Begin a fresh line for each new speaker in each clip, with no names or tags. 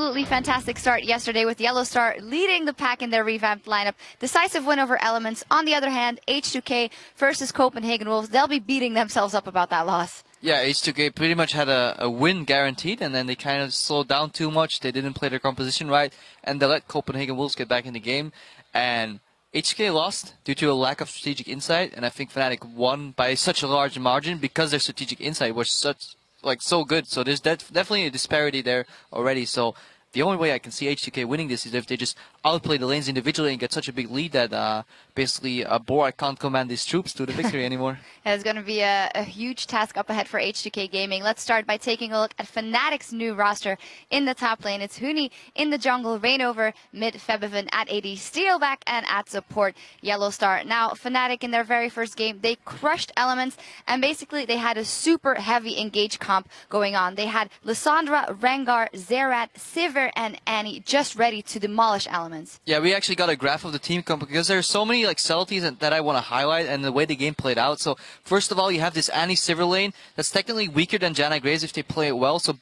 absolutely fantastic start yesterday with Yellow Star leading the pack in their revamped lineup. Decisive win over Elements. On the other hand, H2K versus Copenhagen Wolves, they'll be beating themselves up about that loss.
Yeah, H2K pretty much had a win guaranteed, and then they kind of slowed down too much. They didn't play their composition right, and they let Copenhagen Wolves get back in the game. And H2K lost due to a lack of strategic insight, and I think Fnatic won by such a large margin because their strategic insight was so good. So there's definitely a disparity there already. So the only way I can see H2K winning this is if they just outplay the lanes individually and get such a big lead that basically Bora can't command his troops to the victory anymore.
It's going to be a huge task up ahead for H2K Gaming. Let's start by taking a look at Fnatic's new roster in the top lane. It's Huni in the jungle, Rainover, mid, Febiven at AD, Steelback, and at support, Yellow Star. Now, Fnatic in their very first game, they crushed Elements, and basically they had a super heavy engage comp going on. They had Lissandra, Rengar, Zerat, Sivir, and Annie just ready to demolish Elements.
Yeah, we actually got a graph of the team comp because there are so many subtleties that I want to highlight and the way the game played out. So first of all, you have this Annie Sivir lane that's technically weaker than Janna Graves if they play it well. So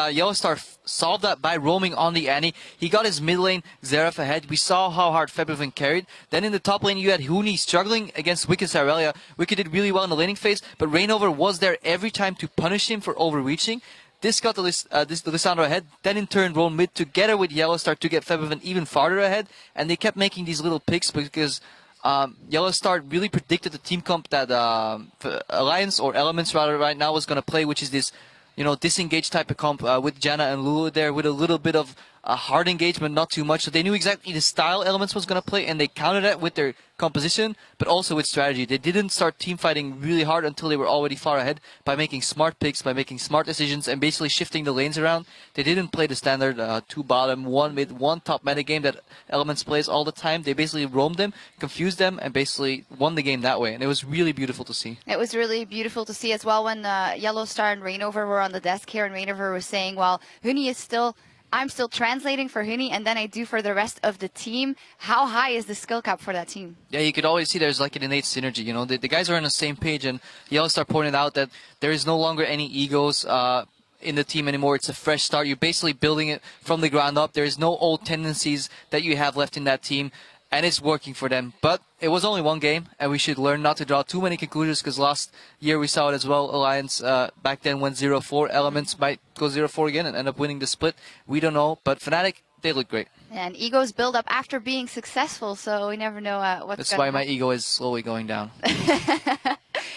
Yellow Star solved that by roaming on the Annie. He got his mid lane Xerath ahead. We saw how hard Febiven carried. Then in the top lane, you had Huni struggling against Wicked Cyrelia. Wicked did really well in the laning phase, but Rainover was there every time to punish him for overreaching. This got the Lissandra ahead, then in turn roamed mid together with Yellow Star to get Febiven even farther ahead, and they kept making these little picks because Yellow Star really predicted the team comp that Alliance or Elements rather right now was going to play, which is this, disengage type of comp with Janna and Lulu there with a little bit of hard engagement, not too much. So they knew exactly the style Elements was going to play, and they countered that with their composition, but also with strategy. They didn't start team fighting really hard until they were already far ahead by making smart picks, by making smart decisions, and basically shifting the lanes around. They didn't play the standard 2 bottom, 1 mid, 1 top meta game that Elements plays all the time. They basically roamed them, confused them, and basically won the game that way. And it was really beautiful to see.
It was really beautiful to see as well when Yellow Star and Rainover were on the desk here, and Rainover was saying, well, Huni is still... I'm still translating for Huni, and then I do for the rest of the team. How high is the skill cap for that team?
Yeah, you could always see there's like an innate synergy. The guys are on the same page, and Yellow Star pointed out that there is no longer any egos in the team anymore. It's a fresh start. You're basically building it from the ground up. There is no old tendencies that you have left in that team, and it's working for them. But it was only one game, and we should learn not to draw too many conclusions because last year we saw it as well. Alliance back then went 0-4. Elements might go 0-4 again and end up winning the split. We don't know, but Fnatic, they look great.
And egos build up after being successful, so we never know what's
That's why my ego is slowly going down.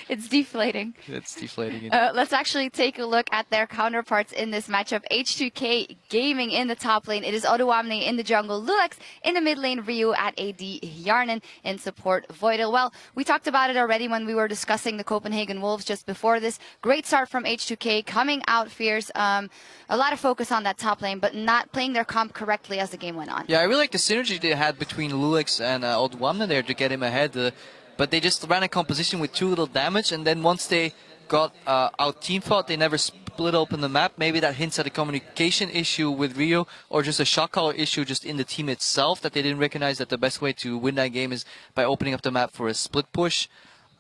It's deflating.
It's deflating.
Let's actually take a look at their counterparts in this matchup. H2K Gaming in the top lane. It is Odoamne in the jungle. Lulix in the mid lane. Ryu at AD. Yarnan in support. Voidal. Well, we talked about it already when we were discussing the Copenhagen Wolves just before this. Great start from H2K. Coming out fierce. A lot of focus on that top lane, but not playing their comp correctly as the game went on.
Yeah, I really like the synergy they had between Lulix and Odoamne there to get him ahead. But they just ran a composition with too little damage, and then once they got out team fought, they never split open the map. Maybe that hints at a communication issue with Rio, or just a shot caller issue just in the team itself, that they didn't recognize that the best way to win that game is by opening up the map for a split push.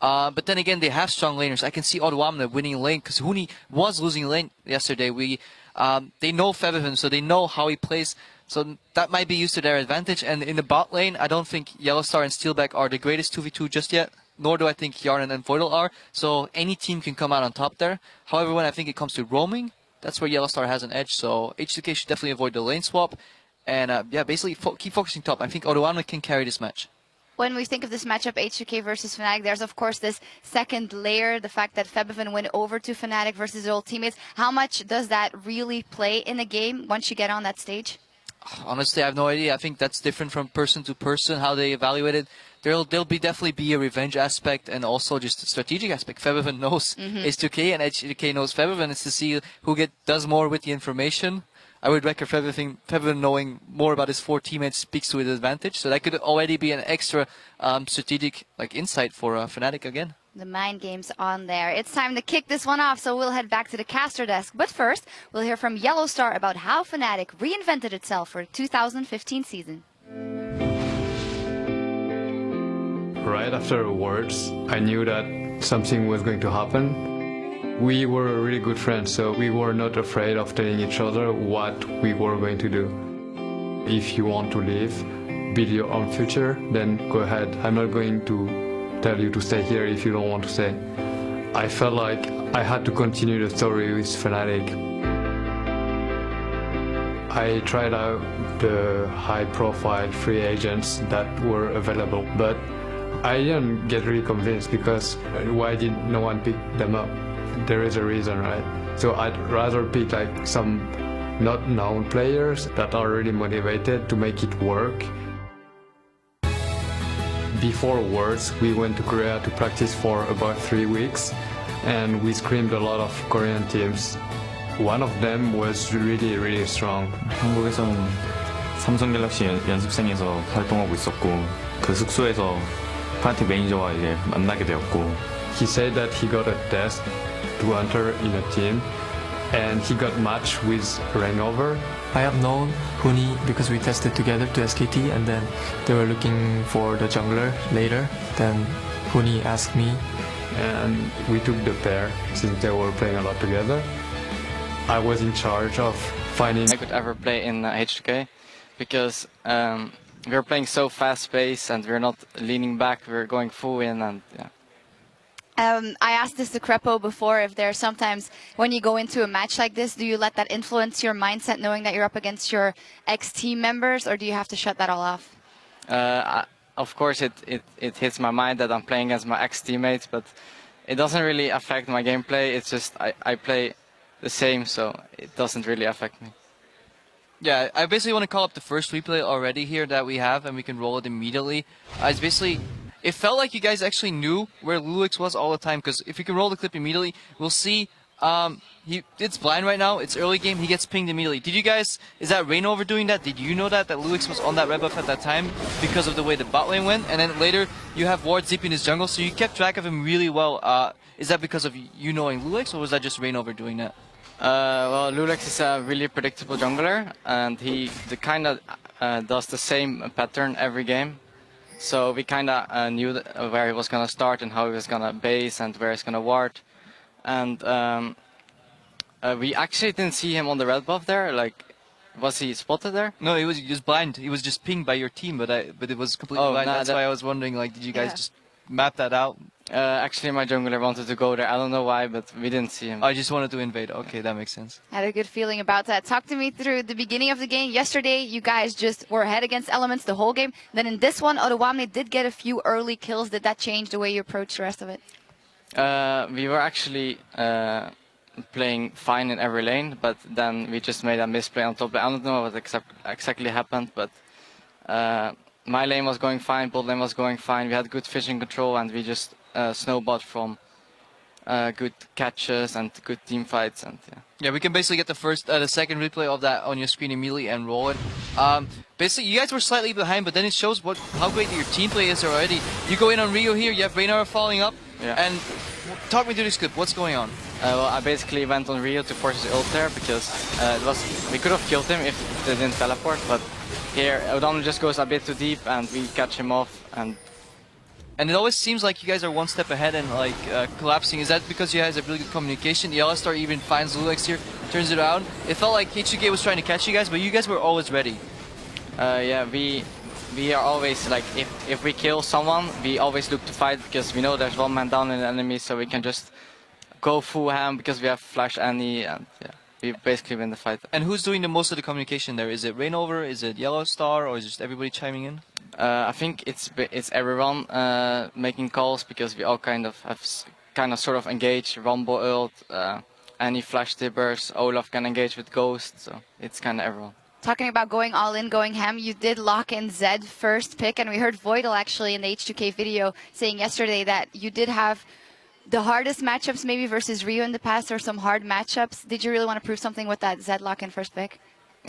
But then again, they have strong laners. I can see Odoamne winning lane, because Huni was losing lane yesterday. They know Febiven, so they know how he plays. So that might be used to their advantage. And in the bot lane, I don't think Yellow Star and Steelback are the greatest 2v2 just yet, nor do I think Yarnan and Voidal are. So any team can come out on top there. However, when I think it comes to roaming, that's where Yellow Star has an edge. So H2K should definitely avoid the lane swap. And basically keep focusing top. I think Odoamne can carry this match.
When we think of this matchup, H2K versus Fnatic, there's of course this second layer, the fact that Febiven went over to Fnatic versus their old teammates. How much does that really play in the game once you get on that stage?
Honestly, I have no idea. I think that's different from person to person, how they evaluate it. There'll definitely be a revenge aspect and also just a strategic aspect. Febiven knows H2K and H2K knows Febiven. It's to see who does more with the information. I would reckon Febiven knowing more about his 4 teammates speaks to his advantage. So that could already be an extra strategic insight for Fnatic again.
The mind game's on there. It's time to kick this one off, so we'll head back to the caster desk. But first, we'll hear from Yellow Star about how Fnatic reinvented itself for the 2015 season.
Right after Worlds, I knew that something was going to happen. We were really good friends, so we were not afraid of telling each other what we were going to do. If you want to live, build your own future, then go ahead. I'm not going to tell you to stay here if you don't want to stay. I felt like I had to continue the story with Fnatic. I tried out the high-profile free agents that were available, but I didn't get really convinced because why did no one pick them up? There is a reason, right? So I'd rather pick like some not known players that are really motivated to make it work. Before Worlds, we went to Korea to practice for about 3 weeks, and we screamed a lot of Korean teams. One of them was really, really strong.
한국에서는 삼성 갤럭시 연습생에서 활동하고 있었고 그 숙소에서 파티 매니저와 이제 만나게 되었고.
He said that he got a test to enter in a team, and he got matched with Rainover.
I have known Huni because we tested together to SKT, and then they were looking for the jungler later. Then Huni asked me,
and we took the pair since they were playing a lot together. I was in charge of finding
I could ever play in H2K because we're playing so fast-paced and we're not leaning back, we're going full in, and yeah.
I asked this to Crepo before, if there are sometimes when you go into a match like this, do you let that influence your mindset knowing that you're up against your ex-team members, or do you have to shut that all off?
Of course it hits my mind that I'm playing against my ex-teammates, but it doesn't really affect my gameplay. It's just I play the same, so it doesn't really affect me.
Yeah, I basically want to call up the first replay already here that we have, and we can roll it immediately. It's basically, it felt like you guys actually knew where Lulix was all the time, because if you can roll the clip immediately, we'll see. It's blind right now. It's early game. He gets pinged immediately. Did you guys? Is that Rainover doing that? Did you know that Lulix was on that red buff at that time because of the way the bot lane went? And then later you have Ward zipping his jungle, so you kept track of him really well. Is that because of you knowing Lulix, or was that just Rainover doing that?
Well, Lulix is a really predictable jungler, and he kind of does the same pattern every game. So we kind of knew where he was going to start and how he was going to base and where he's going to ward. And we actually didn't see him on the red buff there. Like, was he spotted there?
No, he was just blind. He was just pinged by your team, but it was completely blind. That's why I was wondering, like, did you guys just map that out?
Actually, my jungler wanted to go there. I don't know why, but we didn't see him.
I just wanted to invade. Okay, that makes sense.
I had a good feeling about that. Talk to me through the beginning of the game. Yesterday, you guys just were ahead against Elements the whole game. Then in this one, Odoamne did get a few early kills. Did that change the way you approached the rest of it?
We were actually playing fine in every lane, but then we just made a misplay on top lane. I don't know what exactly happened, but my lane was going fine, bot lane was going fine. We had good vision control, and we just snowballed from good catches and good team fights, and
yeah, we can basically get the second replay of that on your screen immediately and roll it. Basically, you guys were slightly behind, but then it shows how great your team play is already. You go in on Rio here, you have Raynor falling up, and talk me through this clip. What's going on?
Well, I basically went on Rio to force his ult there because we could have killed him if they didn't teleport, but here Odoamne just goes a bit too deep and we catch him off.
And it always seems like you guys are one step ahead and like collapsing. Is that because you guys have really good communication? The LStar even finds Lulix here, turns it around. It felt like H2K was trying to catch you guys, but you guys were always ready.
Yeah, we are always like, if we kill someone, we always look to fight because we know there's one man down in the enemy, so we can just go full ham because we have Flash Annie, and yeah, we basically win the fight.
And who's doing the most of the communication there? Is it Rainover, is it Yellowstar, or is just everybody chiming in?
I think it's everyone making calls because we all kind of sort of engage. Rumble ult, Annie flash tibbers, Olaf can engage with Ghost, so it's kind of everyone.
Talking about going all in, going ham, you did lock in Zed first pick, and we heard Voidal actually in the H2K video saying yesterday that you did have the hardest matchups maybe versus Rio in the past, or some hard matchups. Did you really want to prove something with that Zed lock in first pick?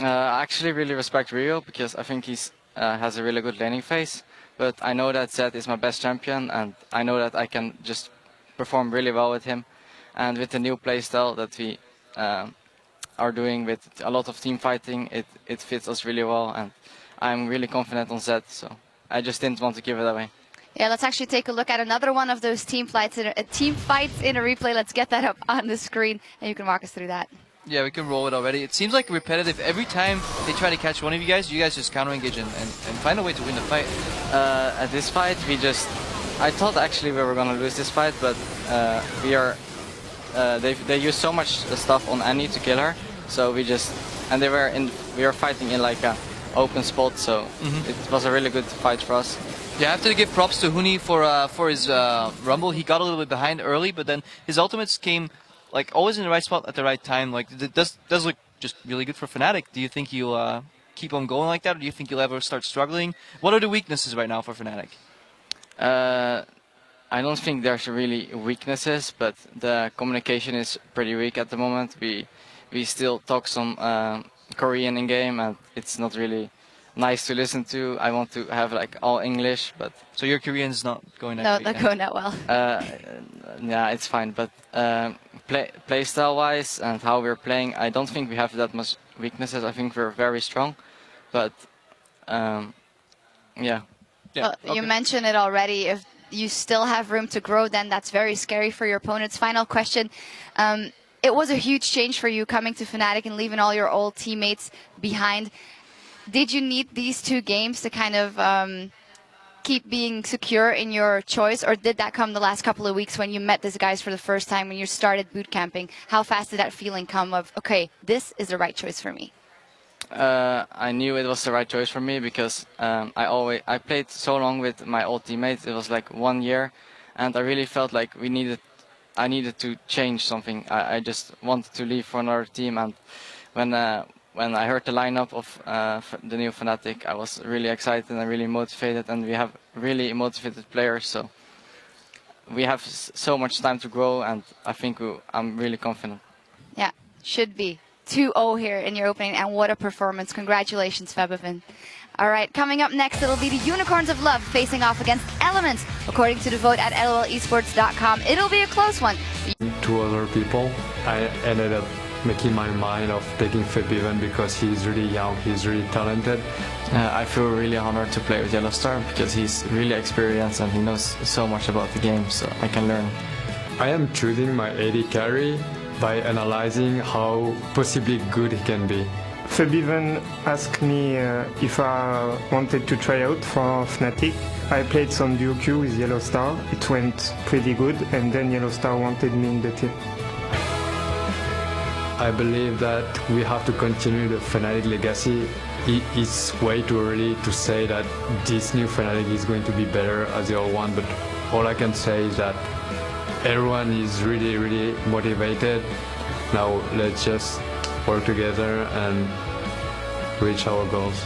I actually really respect Rio because I think he's has a really good laning phase, but I know that Zed is my best champion, and I know that I can just perform really well with him. And with the new playstyle that we are doing with a lot of team fighting, it fits us really well, and I'm really confident on Zed, so I just didn't want to give it away.
Yeah, let's actually take a look at another one of those team fights in a replay. Let's get that up on the screen, and you can walk us through that.
Yeah, we can roll it already. It seems like repetitive. Every time they try to catch one of you guys just counter-engage and find a way to win the fight.
At this fight, I thought actually we were going to lose this fight, but they used so much stuff on Annie to kill her, so we were fighting in like a open spot, so it was a really good fight for us.
Yeah, I have to give props to Huni for his rumble. He got a little bit behind early, but then his ultimates came like always in the right spot at the right time. Like it does look just really good for Fnatic. Do you think you'll keep on going like that, or do you think you'll ever start struggling? What are the weaknesses right now for Fnatic?
I don't think there's really weaknesses, but the communication is pretty weak at the moment. We still talk some Korean in game, and it's not really nice to listen to. I want to have like all English, but
so your Korean is not going that
No,
great,
not going that well.
Yeah, it's fine, but play style wise and how we're playing, I don't think we have that much weaknesses. I think we're very strong, but yeah.
Well, you mentioned it already. If you still have room to grow, then that's very scary for your opponents. Final question. It was a huge change for you coming to Fnatic and leaving all your old teammates behind. Did you need these 2 games to kind of keep being secure in your choice, or did that come the last couple of weeks when you met these guys for the first time, when you started boot camping? How fast did that feeling come of, okay, this is the right choice for me?
I knew it was the right choice for me because I played so long with my old teammates. It was like 1 year, and I really felt like I needed to change something. I just wanted to leave for another team, and when I heard the lineup of the new Fnatic, I was really excited and really motivated, and we have really motivated players, so we have so much time to grow, and I think I'm really confident.
Yeah, should be. 2-0 here in your opening, and what a performance. Congratulations, Febivin. All right, coming up next, it'll be the Unicorns of Love facing off against Elements. According to the vote at lolesports.com, it'll be a close one.
2 other people, I ended up making my mind of taking Febivin because he's really young, he's really talented.
I feel really honored to play with Yellowstar because he's really experienced and he knows so much about the game, so I can learn.
I am choosing my AD carry by analyzing how possibly good he can be.
Febivin asked me if I wanted to try out for Fnatic. I played some duo queue with Yellowstar. It went pretty good, and then Yellowstar wanted me in the team.
I believe that we have to continue the Fnatic legacy. It's way too early to say that this new Fnatic is going to be better as the old one, but all I can say is that everyone is really, really motivated. Now let's just work together and reach our goals.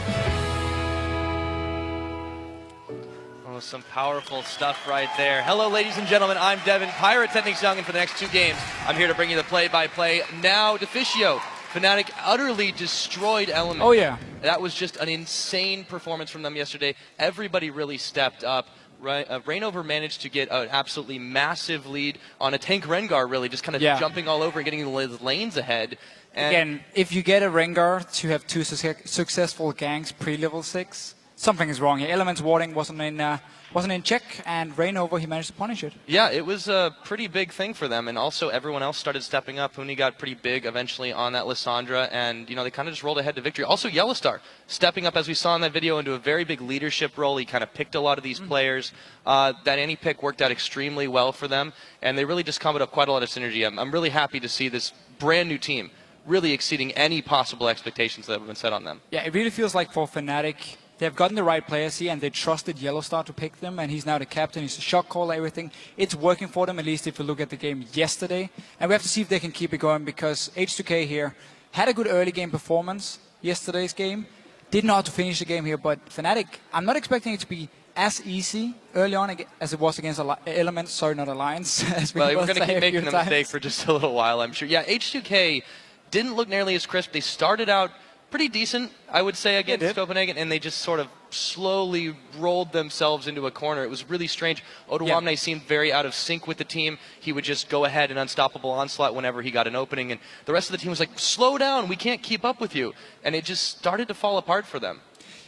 Oh, some powerful stuff right there. Hello, ladies and gentlemen. I'm Devin, Pirate Techniques Young, and for the next 2 games, I'm here to bring you the play-by-play. Now, Deficio. Fnatic utterly destroyed Element.
Oh, yeah.
That was just an insane performance from them yesterday. Everybody really stepped up. Reignover managed to get an absolutely massive lead on a tank Rengar, really, just kind of jumping all over and getting the lanes ahead. And
again, if you get a Rengar to have 2 successful ganks pre-level 6, something is wrong here. Element's warding wasn't in check, and Reignover, he managed to punish it.
Yeah, it was a pretty big thing for them, and also everyone else started stepping up. Huni got pretty big eventually on that Lissandra, and they kind of just rolled ahead to victory. Also, Yellowstar stepping up, as we saw in that video, into a very big leadership role. He kind of picked a lot of these players. That any pick worked out extremely well for them, and they really just comboed up quite a lot of synergy. I'm really happy to see this brand new team really exceeding any possible expectations that have been set on them.
Yeah, it really feels like for Fnatic, they've gotten the right players here, and they trusted Yellowstar to pick them, and he's now the captain, he's the shot caller, everything. It's working for them, at least if you look at the game yesterday. And we have to see if they can keep it going, because H2K here had a good early game performance yesterday's game. Didn't know how to finish the game here, but Fnatic, I'm not expecting it to be as easy early on as it was against Elements, sorry, not Alliance.
Well, we're going to keep making the mistake for just a little while, I'm sure. Yeah, H2K didn't look nearly as crisp. They started out pretty decent, I would say, against Copenhagen, and they just sort of slowly rolled themselves into a corner. It was really strange. Oduwamne seemed very out of sync with the team. He would just go ahead and unstoppable onslaught whenever he got an opening, and the rest of the team was like, slow down, we can't keep up with you. And it just started to fall apart for them.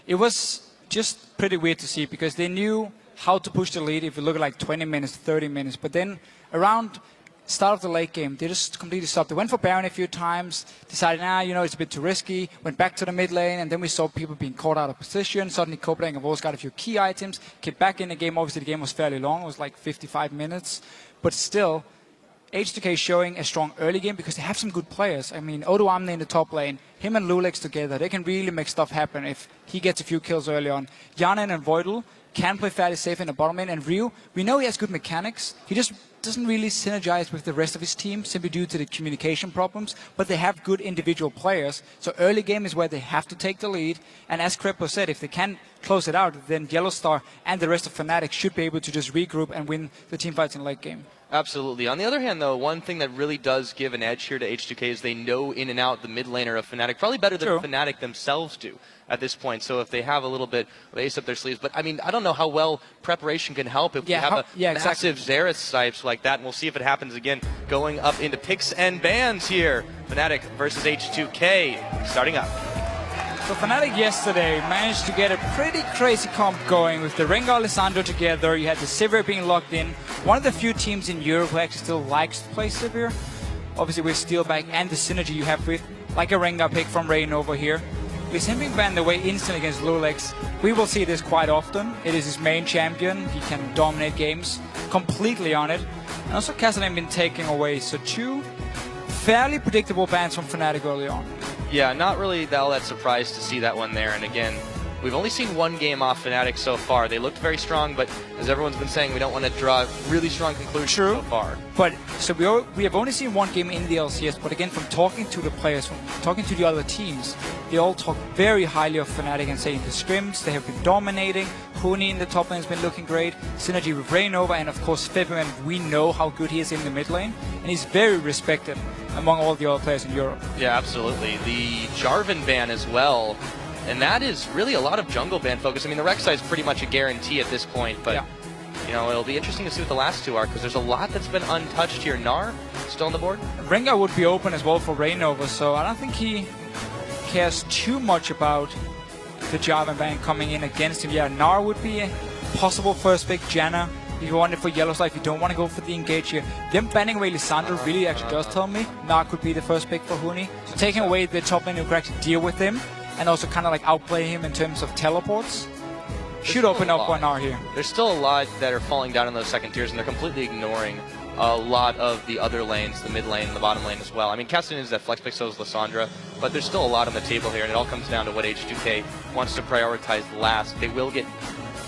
It was just pretty weird to see, because they knew how to push the lead if you look at like 20 minutes, 30 minutes. But then around start of the late game, they just completely stopped. They went for Baron a few times, decided, it's a bit too risky, went back to the mid lane, and then we saw people being caught out of position. Suddenly Copenhagen have also got a few key items, came back in the game. Obviously the game was fairly long, it was like 55 minutes, but still, H2K showing a strong early game because they have some good players. I mean, Odo Amne in the top lane, him and Lulex together, they can really make stuff happen if he gets a few kills early on. Yanen and Voidal can play fairly safe in the bottom lane, and Ryu, we know he has good mechanics. He just doesn't really synergize with the rest of his team simply due to the communication problems, but they have good individual players. So early game is where they have to take the lead, and as Crepo said, if they can close it out, then Yellowstar and the rest of Fnatic should be able to just regroup and win the team fights in late game.
Absolutely. On the other hand, though, one thing that really does give an edge here to H2K is they know in and out the mid laner of Fnatic probably better than Fnatic themselves do at this point. So if they have a little bit of ace up their sleeves, but I mean, I don't know how well preparation can help if you have massive Xerath snipes like that, and we'll see if it happens again going up into picks and bans here. Fnatic versus H2K starting up.
So Fnatic yesterday managed to get a pretty crazy comp going with the Rengar Lissandra together. You had the Sivir being locked in. One of the few teams in Europe who actually still likes to play Sivir. Obviously with Steelback and the synergy you have with like a Rengar pick from Rain over here. With him being banned away instant against Lulex, we will see this quite often. It is his main champion. He can dominate games completely on it. And also Castellan been taken away. So two fairly predictable bans from Fnatic early on.
Yeah, not really all that surprised to see that one there. And again, we've only seen one game off Fnatic so far. They looked very strong, but as everyone's been saying, we don't want to draw really strong conclusions so far.
But so we have only seen one game in the LCS, but again, from talking to the players, from talking to the other teams, they all talk very highly of Fnatic and saying the scrims, they have been dominating. Huni in the top lane has been looking great. Synergy with Rainova, and of course Febman, we know how good he is in the mid lane, and he's very respected among all the other players in Europe.
Yeah, absolutely. The Jarvan ban as well. And that is really a lot of jungle ban focus. I mean, the Rek'Sai is pretty much a guarantee at this point, but you know, it'll be interesting to see what the last two are because there's a lot that's been untouched here. Gnar still on the board.
Rengar would be open as well for Rainova, so I don't think he cares too much about the Jarvan ban coming in against him. Yeah, Gnar would be a possible first pick. Janna, if you want it for Yellowstar, if you don't want to go for the engage here. Them banning away Lissandra really actually does tell me Gnar could be the first pick for Huni. So taking away the top lane who could actually deal with him and also kind of like outplay him in terms of teleports should open up one Gnar here.
There's still a lot that are falling down in those second tiers, and they're completely ignoring a lot of the other lanes, the mid lane and the bottom lane as well. I mean, Castellan is that flex pick, so is Lissandra, but there's still a lot on the table here, and it all comes down to what H2K wants to prioritize last. They will get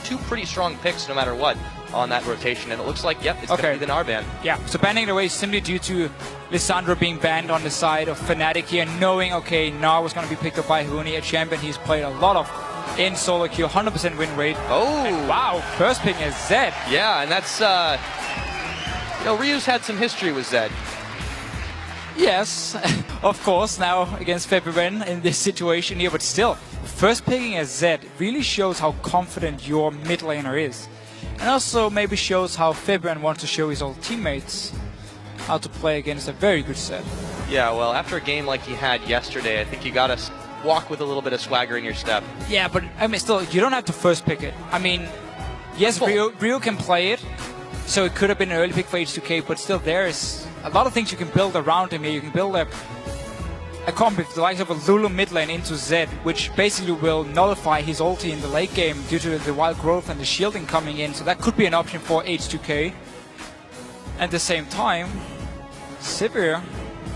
two pretty strong picks no matter what on that rotation, and it looks like, yep, it's going to be the Gnar ban.
Yeah, so banning it away simply due to Lissandra being banned on the side of Fnatic here, knowing, okay, Gnar was going to be picked up by Huni, a champion he's played a lot of in solo queue, 100% win rate.
Oh!
And wow, first pick is Zed.
Yeah, and that's, you know, Ryu's had some history with Zed.
Yes, of course, now against February in this situation here, but still, first picking as Zed really shows how confident your mid laner is. And also maybe shows how February wants to show his old teammates how to play against a very good set.
Yeah, well, after a game like he had yesterday, I think you got to walk with a little bit of swagger in your step.
Yeah, but I mean, still, you don't have to first pick it. I mean, yes, Ryu can play it, so it could have been an early pick for H2K, but still there is a lot of things you can build around him here. You can build a comp with the likes of a Lulu mid lane into Zed, which basically will nullify his ulti in the late game due to the wild growth and the shielding coming in, so that could be an option for H2K. At the same time, Sivir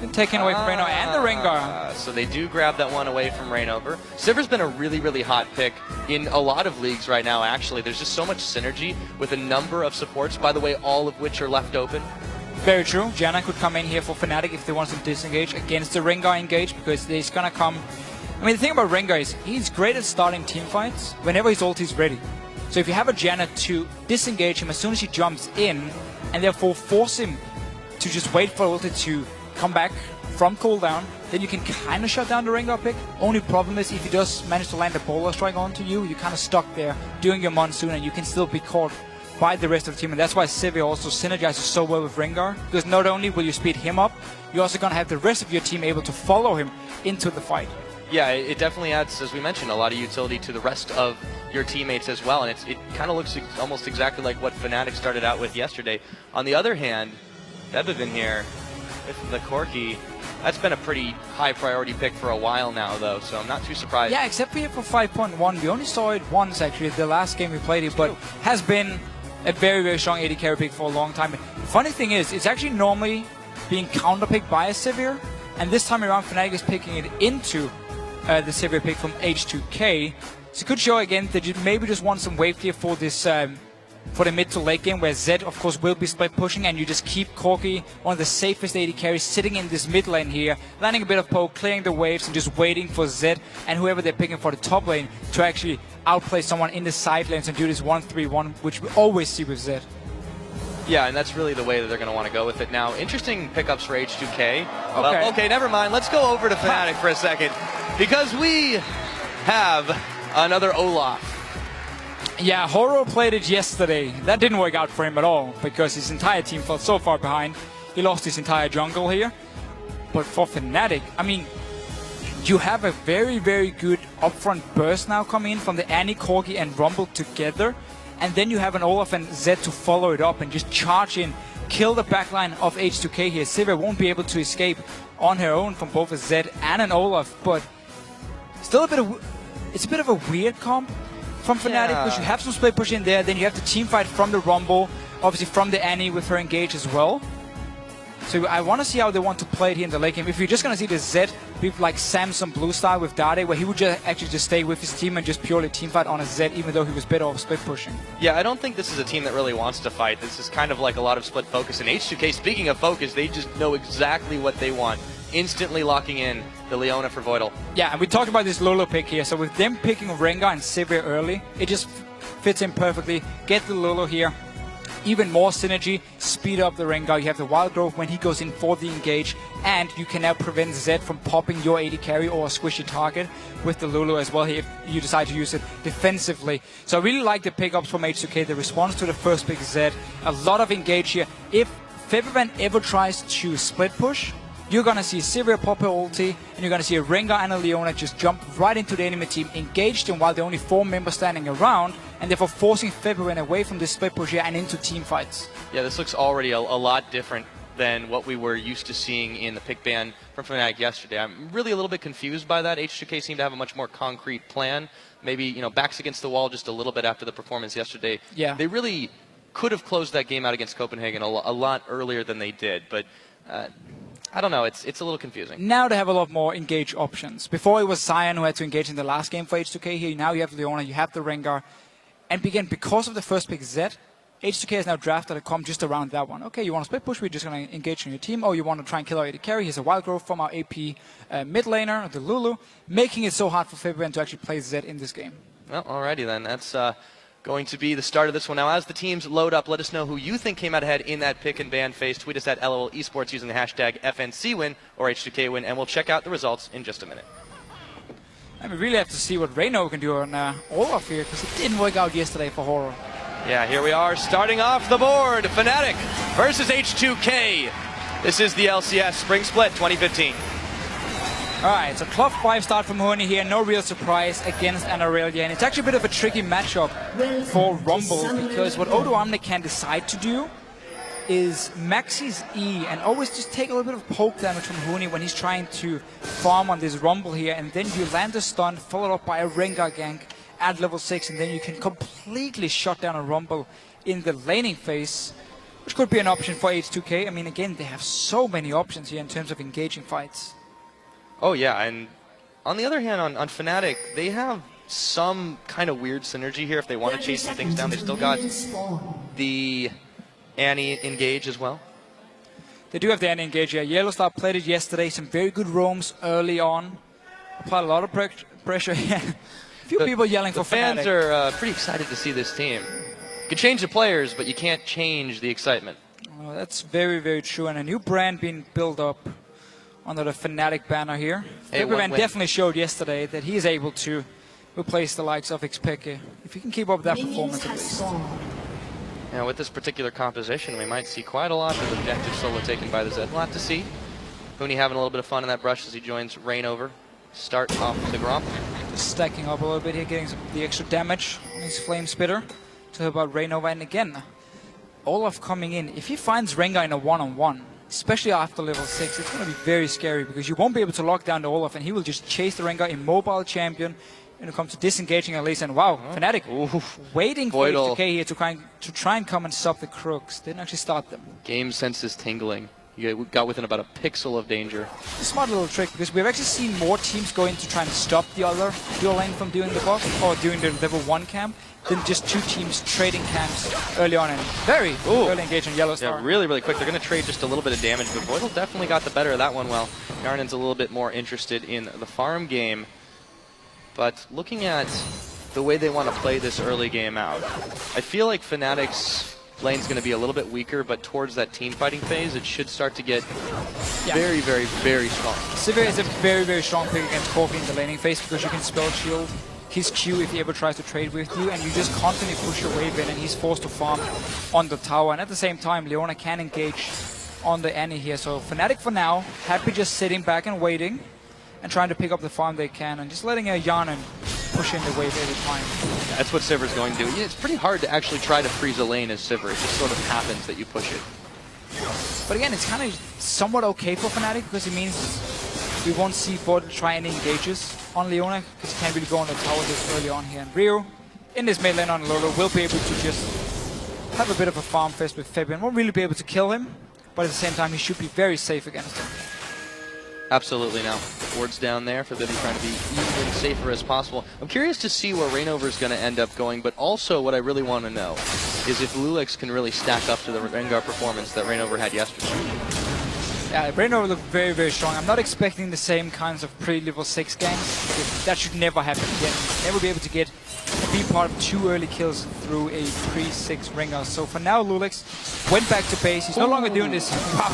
been taken away from Rainover and the Rengar.
So they do grab that one away from Rainover. Sivir's been a really, really hot pick in a lot of leagues right now, actually. There's just so much synergy with a number of supports, by the way, all of which are left open.
Very true. Janna could come in here for Fnatic if they want to disengage against the Rengar engage, because he's gonna come... I mean, the thing about Rengar is he's great at starting team fights whenever his ulti is ready. So if you have a Janna to disengage him as soon as he jumps in, and therefore force him to just wait for ulti to come back from cooldown, then you can kind of shut down the Rengar pick. Only problem is if he does manage to land a Bola Strike onto you, you're kind of stuck there doing your Monsoon, and you can still be caught by the rest of the team. And that's why Sivir also synergizes so well with Rengar, because not only will you speed him up, you're also going to have the rest of your team able to follow him into the fight.
Yeah, it definitely adds, as we mentioned, a lot of utility to the rest of your teammates as well, and it kind of looks almost exactly like what Fnatic started out with yesterday. On the other hand, Bebevin here with the Corki, that's been a pretty high priority pick for a while now, though, so I'm not too surprised.
Yeah, except for here for 5.1. We only saw it once, actually, the last game we played it, but has been a very, very strong AD carry pick for a long time. The funny thing is, it's actually normally being counter-picked by a Sivir, and this time around, Fnatic is picking it into the Sivir pick from H2K. So it could show again that you maybe just want some wave clear for this for the mid to late game, where Zed of course will be split pushing, and you just keep Corki, one of the safest AD carries, sitting in this mid lane here, landing a bit of poke, clearing the waves, and just waiting for Zed and whoever they're picking for the top lane to actually outplay someone in the side lanes and do this 1-3-1, which we always see with Zed.
Yeah, and that's really the way that they're going to want to go with it. Now, interesting pickups for H2K. Well, okay, never mind. Let's go over to Fnatic for a second, because we have another Olaf.
Yeah, Horo played it yesterday. That didn't work out for him at all, because his entire team fell so far behind. He lost his entire jungle here. But for Fnatic, I mean, you have a very, very good upfront burst now coming in from the Annie, Corgi, and Rumble together. And then you have an Olaf and Zed to follow it up and just charge in, kill the backline of H2K here. Sivir won't be able to escape on her own from both a Zed and an Olaf, but still it's a bit of a weird comp from Fnatic, because you have some split push in there, then you have the team fight from the Rumble, obviously from the Annie with her engage as well. So I want to see how they want to play it here in the late game. If you're just going to see the Zed be like Samsung Blue style with Dade, where he would actually just stay with his team and just purely team fight on a Zed, even though he was better off split pushing.
Yeah, I don't think this is a team that really wants to fight. This is kind of like a lot of split focus. And H2K, speaking of focus, they just know exactly what they want. Instantly locking in the Leona for Voidal.
Yeah, and we talked about this Lolo pick here. So with them picking Rengar and Sivir early, it just fits in perfectly. Get the Lolo here. Even more synergy, speed up the Rengar. You have the Wild Growth when he goes in for the engage, and you can now prevent Zed from popping your AD carry or a squishy target with the Lulu as well here if you decide to use it defensively. So I really like the pickups from H2K, the response to the first pick Zed. A lot of engage here. If Febivan ever tries to split push, you're going to see Sivir pop her ulti, and you're going to see a Rengar and a Leona just jump right into the enemy team, engaged them while there are only 4 members standing around, and therefore forcing Febivan away from this split push here and into team fights.
Yeah, this looks already a lot different than what we were used to seeing in the pick ban from Fnatic yesterday. I'm really a little bit confused by that. H2K seemed to have a much more concrete plan. Maybe, you know, backs against the wall just a little bit after the performance yesterday.
Yeah.
They really could have closed that game out against Copenhagen a lot earlier than they did, but I don't know, it's a little confusing.
Now they have a lot more engage options. Before it was Sion who had to engage in the last game for H2K here. Now you have Leona, you have the Rengar. And again, because of the first pick Zed, H2K has now drafted a comp just around that one. Okay, you want to split push, we're just going to engage on your team. Or you want to try and kill our AD carry. Here's a Wild Growth from our AP mid laner, the Lulu, making it so hard for Fabian to actually play Zed in this game.
Well, alrighty then. That's going to be the start of this one. Now, as the teams load up, let us know who you think came out ahead in that pick and ban phase. Tweet us at LOL Esports using the hashtag FNCWin or H2K win, and we'll check out the results in just a minute.
And we really have to see what Reyno can do on Olaf here, because it didn't work out yesterday for Horo.
Yeah, here we are starting off the board. Fnatic versus H2K. This is the LCS Spring Split 2015.
Alright, so Club 5 start from Huni here, no real surprise against an Aurelia, and it's actually a bit of a tricky matchup for Rumble, because what Odo Omni can decide to do is max his E and always just take a little bit of poke damage from Huni when he's trying to farm on this Rumble here, and then you land a stun followed up by a Rengar gank at level 6, and then you can completely shut down a Rumble in the laning phase, which could be an option for H2K. I mean, again, they have so many options here in terms of engaging fights.
Oh yeah, and on the other hand, on Fnatic, they have some kind of weird synergy here. If they want to chase some things down, they still got the Annie engage as well.
They do have the Annie engage here. Yellowstar played it yesterday. Some very good roams early on. Applied a lot of pressure here. A few people yelling for Fnatic.
The fans are pretty excited to see this team. You can change the players, but you can't change the excitement.
Well, that's very, very true. And a new brand being built up under the Fnatic banner here. Fabian definitely showed yesterday that he is able to replace the likes of Xpeke. If he can keep up that performance at least.
Now with this particular composition, we might see quite a lot of objective solo taken by the Zed. We'll have to see. Huni having a little bit of fun in that brush as he joins Rain over. start off the Gromp.
Just stacking up a little bit here, getting the extra damage on his Flame Spitter to help out Rainova. And again, Olaf coming in. If he finds Rengar in a one-on-one, especially after level 6, it's going to be very scary because you won't be able to lock down the Olaf and he will just chase the Rengar, immobile champion. When it comes to disengaging at least, and wow, Fnatic waiting for H2K here to try and come and stop the Crooks. Didn't actually start them.
Game sense is tingling. You got within about a pixel of danger.
It's a smart little trick because we've actually seen more teams going to try and stop the other dual lane from doing the buff or doing the level 1 camp than just two teams trading camps early on and very early engage on Yellow Star.
Yeah, really quick. They're going to trade just a little bit of damage, but Voidal definitely got the better of that one. Well, Yarnen's a little bit more interested in the farm game. But looking at the way they want to play this early game out, I feel like Fnatic's lane's going to be a little bit weaker, but towards that team fighting phase, it should start to get very strong.
Sivir is a very strong pick against Corki in the laning phase because you can spell shield his Q if he ever tries to trade with you, and you just constantly push your wave in, and he's forced to farm on the tower. And at the same time, Leona can engage on the Annie here. So Fnatic for now, happy just sitting back and waiting, and trying to pick up the farm they can, and just letting Yarnen push in the wave every time.
Yeah, that's what Sivir's going to do. Yeah, it's pretty hard to actually try to freeze a lane as Sivir. It just sort of happens that you push it.
But again, it's kind of somewhat okay for Fnatic because it means we won't see Voidal try any engages on Leona because he can't really go on the tower this early on here. And Ryu, in this mid lane on Lolo, will be able to just have a bit of a farm fest with Fabian. Won't really be able to kill him, but at the same time, he should be very safe against him.
Absolutely. Now, wards down there for Vivi trying to be even safer as possible. I'm curious to see where Rainover's going to end up going, but also what I really want to know is if Lulix can really stack up to the Rengar performance that Rainover had yesterday.
Yeah, Rainover looked very strong. I'm not expecting the same kinds of pre-level 6 ganks. That should never happen again. Never be able to be part of 2 early kills through a pre-6 Rengar. So for now, Lulix went back to base. He's no longer doing this. Wow.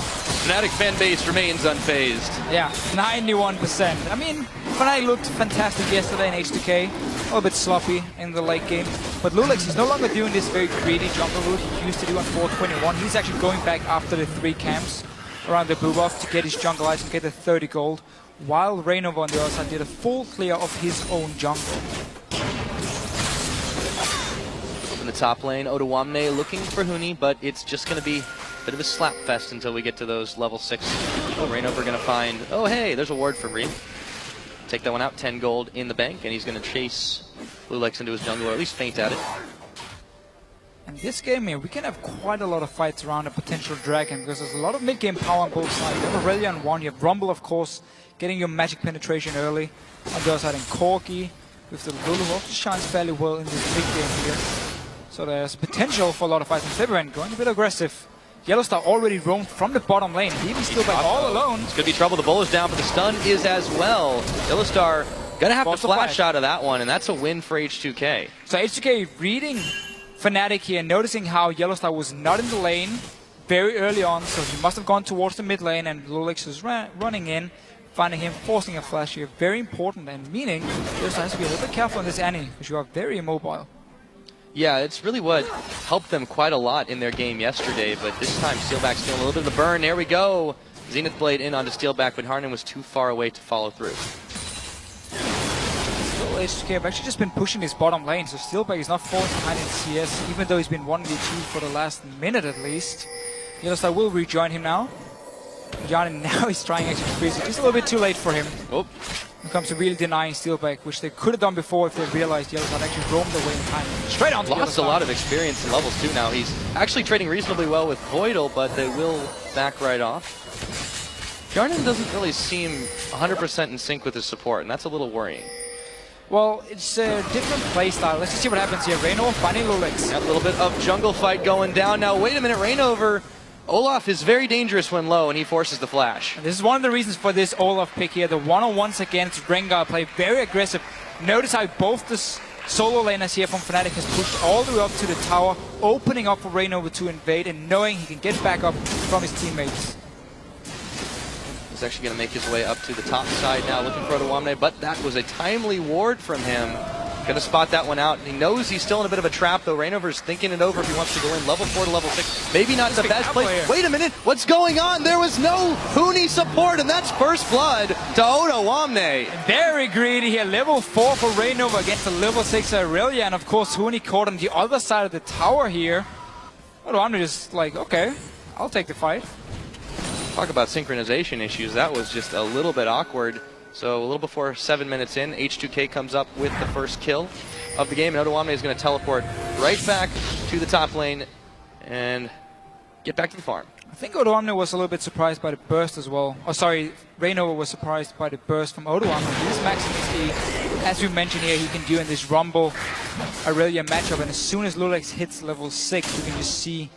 Fnatic fan base remains unfazed.
Yeah, 91%. I mean, Fnatic looked fantastic yesterday in H2K. A little bit sloppy in the late game. But Lulix is no longer doing this very greedy jungle route he used to do on 421. He's actually going back after the 3 camps around the blue buff to get his jungle items and get the 30 gold, while Rainova on the other side did a full clear of his own jungle.
In the top lane, Odoamne looking for Huni, but it's just going to be a bit of a slap fest until we get to those level 6. Rainover going to find, oh hey, there's a ward for Reem. Take that one out, 10 gold in the bank, and he's going to chase Lulix into his jungle, or at least feint at it.
And this game here, we can have quite a lot of fights around a potential dragon because there's a lot of mid-game power on both sides. You have Aurelion on one, you have Rumble, of course, getting your magic penetration early. On the other side, and Corki with the Lulu, who also shines fairly well in this big game here. So there's potential for a lot of fights. And Fibran going a bit aggressive. Yellowstar already roamed from the bottom lane. Even still back all alone.
It's going to be trouble. The bull is down, but the stun is as well. Yellowstar going to have to flash out of that one, and that's a win for H2K.
So H2K reading Fnatic here, noticing how Yellowstar was not in the lane very early on, so he must have gone towards the mid lane, and Lulix is running in, finding him, forcing a flash here. Very important, and meaning Yellowstar has to be a little bit careful on this Annie, because you are very immobile.
Yeah, it's really what helped them quite a lot in their game yesterday, but this time Steelback's feeling a little bit of the burn. There we go. Zenith Blade in onto Steelback, but Harnan was too far away to follow through.
H2K have actually just been pushing his bottom lane, so Steelback is not falling behind in CS, even though he's been 1v2 for the last minute at least. Yellowstar will rejoin him now. Yarnen now is trying actually to freeze it. Just a little bit too late for him.
Oh.
When it comes to really denying Steelback, which they could have done before if they realized Yellowstar actually roamed away in time. Straight on to
Lost a lot of experience in levels too now. He's actually trading reasonably well with Voidal, but they will back right off. Yarnen doesn't really seem 100% in sync with his support, and that's a little worrying.
Well, it's a different playstyle. Let's just see what happens here. Rainover finding Lulix.
A little bit of jungle fight going down. Now, wait a minute, Rainover. Olaf is very dangerous when low, and he forces the flash.
And this is one of the reasons for this Olaf pick here. The one-on-ones against Rengar play very aggressive. Notice how both the solo laners here from Fnatic has pushed all the way up to the tower, opening up for Rainover to invade, and knowing he can get back up from his teammates.
He's actually going to make his way up to the top side now, looking for Odoamne, but that was a timely ward from him. Gonna spot that one out. He knows he's still in a bit of a trap, though. Reignover's thinking it over if he wants to go in. Level 4 to level 6. Maybe not the best play. Wait a minute. What's going on? There was no Huni support, and that's first blood to Odoamne.
Very greedy here. Level 4 for Reignover against the level 6 Aurelia. And of course, Huni caught on the other side of the tower here. Odoamne just like, okay, I'll take the fight.
Talk about synchronization issues. That was just a little bit awkward. So a little before 7 minutes in, H2K comes up with the first kill of the game, and Odoamne is going to teleport right back to the top lane and get back to the farm.
I think Odoamne was a little bit surprised by the burst as well. Oh, sorry, Reignover was surprised by the burst from Odoamne. He's maxing his E. As we mentioned here, he can do in this Rumble Aurelia matchup, and as soon as Lulex hits level 6, you can just see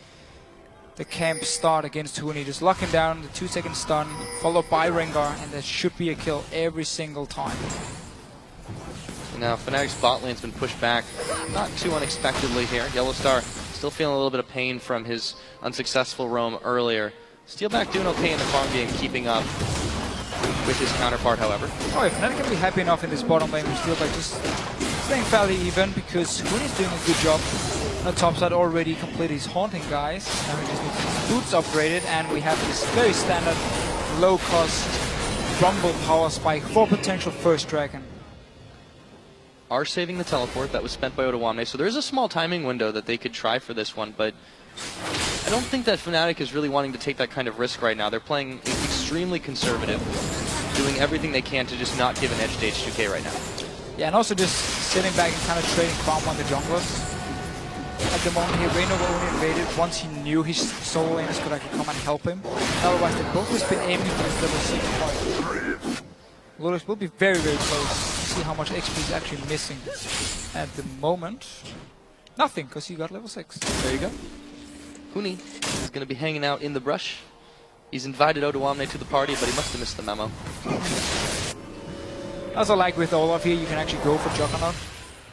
the camp start against Huni. Just lock him down, the 2-second stun, followed by Rengar, and that should be a kill every single time.
Now, Fnatic's bot lane's been pushed back, not too unexpectedly here. Yellowstar still feeling a little bit of pain from his unsuccessful roam earlier. Steelback doing okay in the farm game, keeping up with his counterpart, however.
Oh, yeah, Fnatic can be happy enough in this bottom lane with Steelback just staying fairly even, because Huni's doing a good job. On the top side already completed his haunting, guys. Now he just needs his boots upgraded, and we have this very standard low-cost Rumble power spike for potential first dragon.
Are saving the teleport that was spent by Odoamne, so there is a small timing window that they could try for this one, but I don't think that Fnatic is really wanting to take that kind of risk right now. They're playing extremely conservative, doing everything they can to just not give an edge to H2K right now.
Yeah, and also just sitting back and kind of trading farm on the junglers. At the moment here, Reignover only invaded once he knew his solo laners could actually come and help him. Otherwise, they both have been aiming for this level 6 point. Lulex will be very, very close to see how much XP he's actually missing. At the moment, nothing, because he got level 6.
There you go. Huni is going to be hanging out in the brush. He's invited Odoamne to the party, but he must have missed the memo.
Also, like with Olaf here, you can actually go for Juggernaut.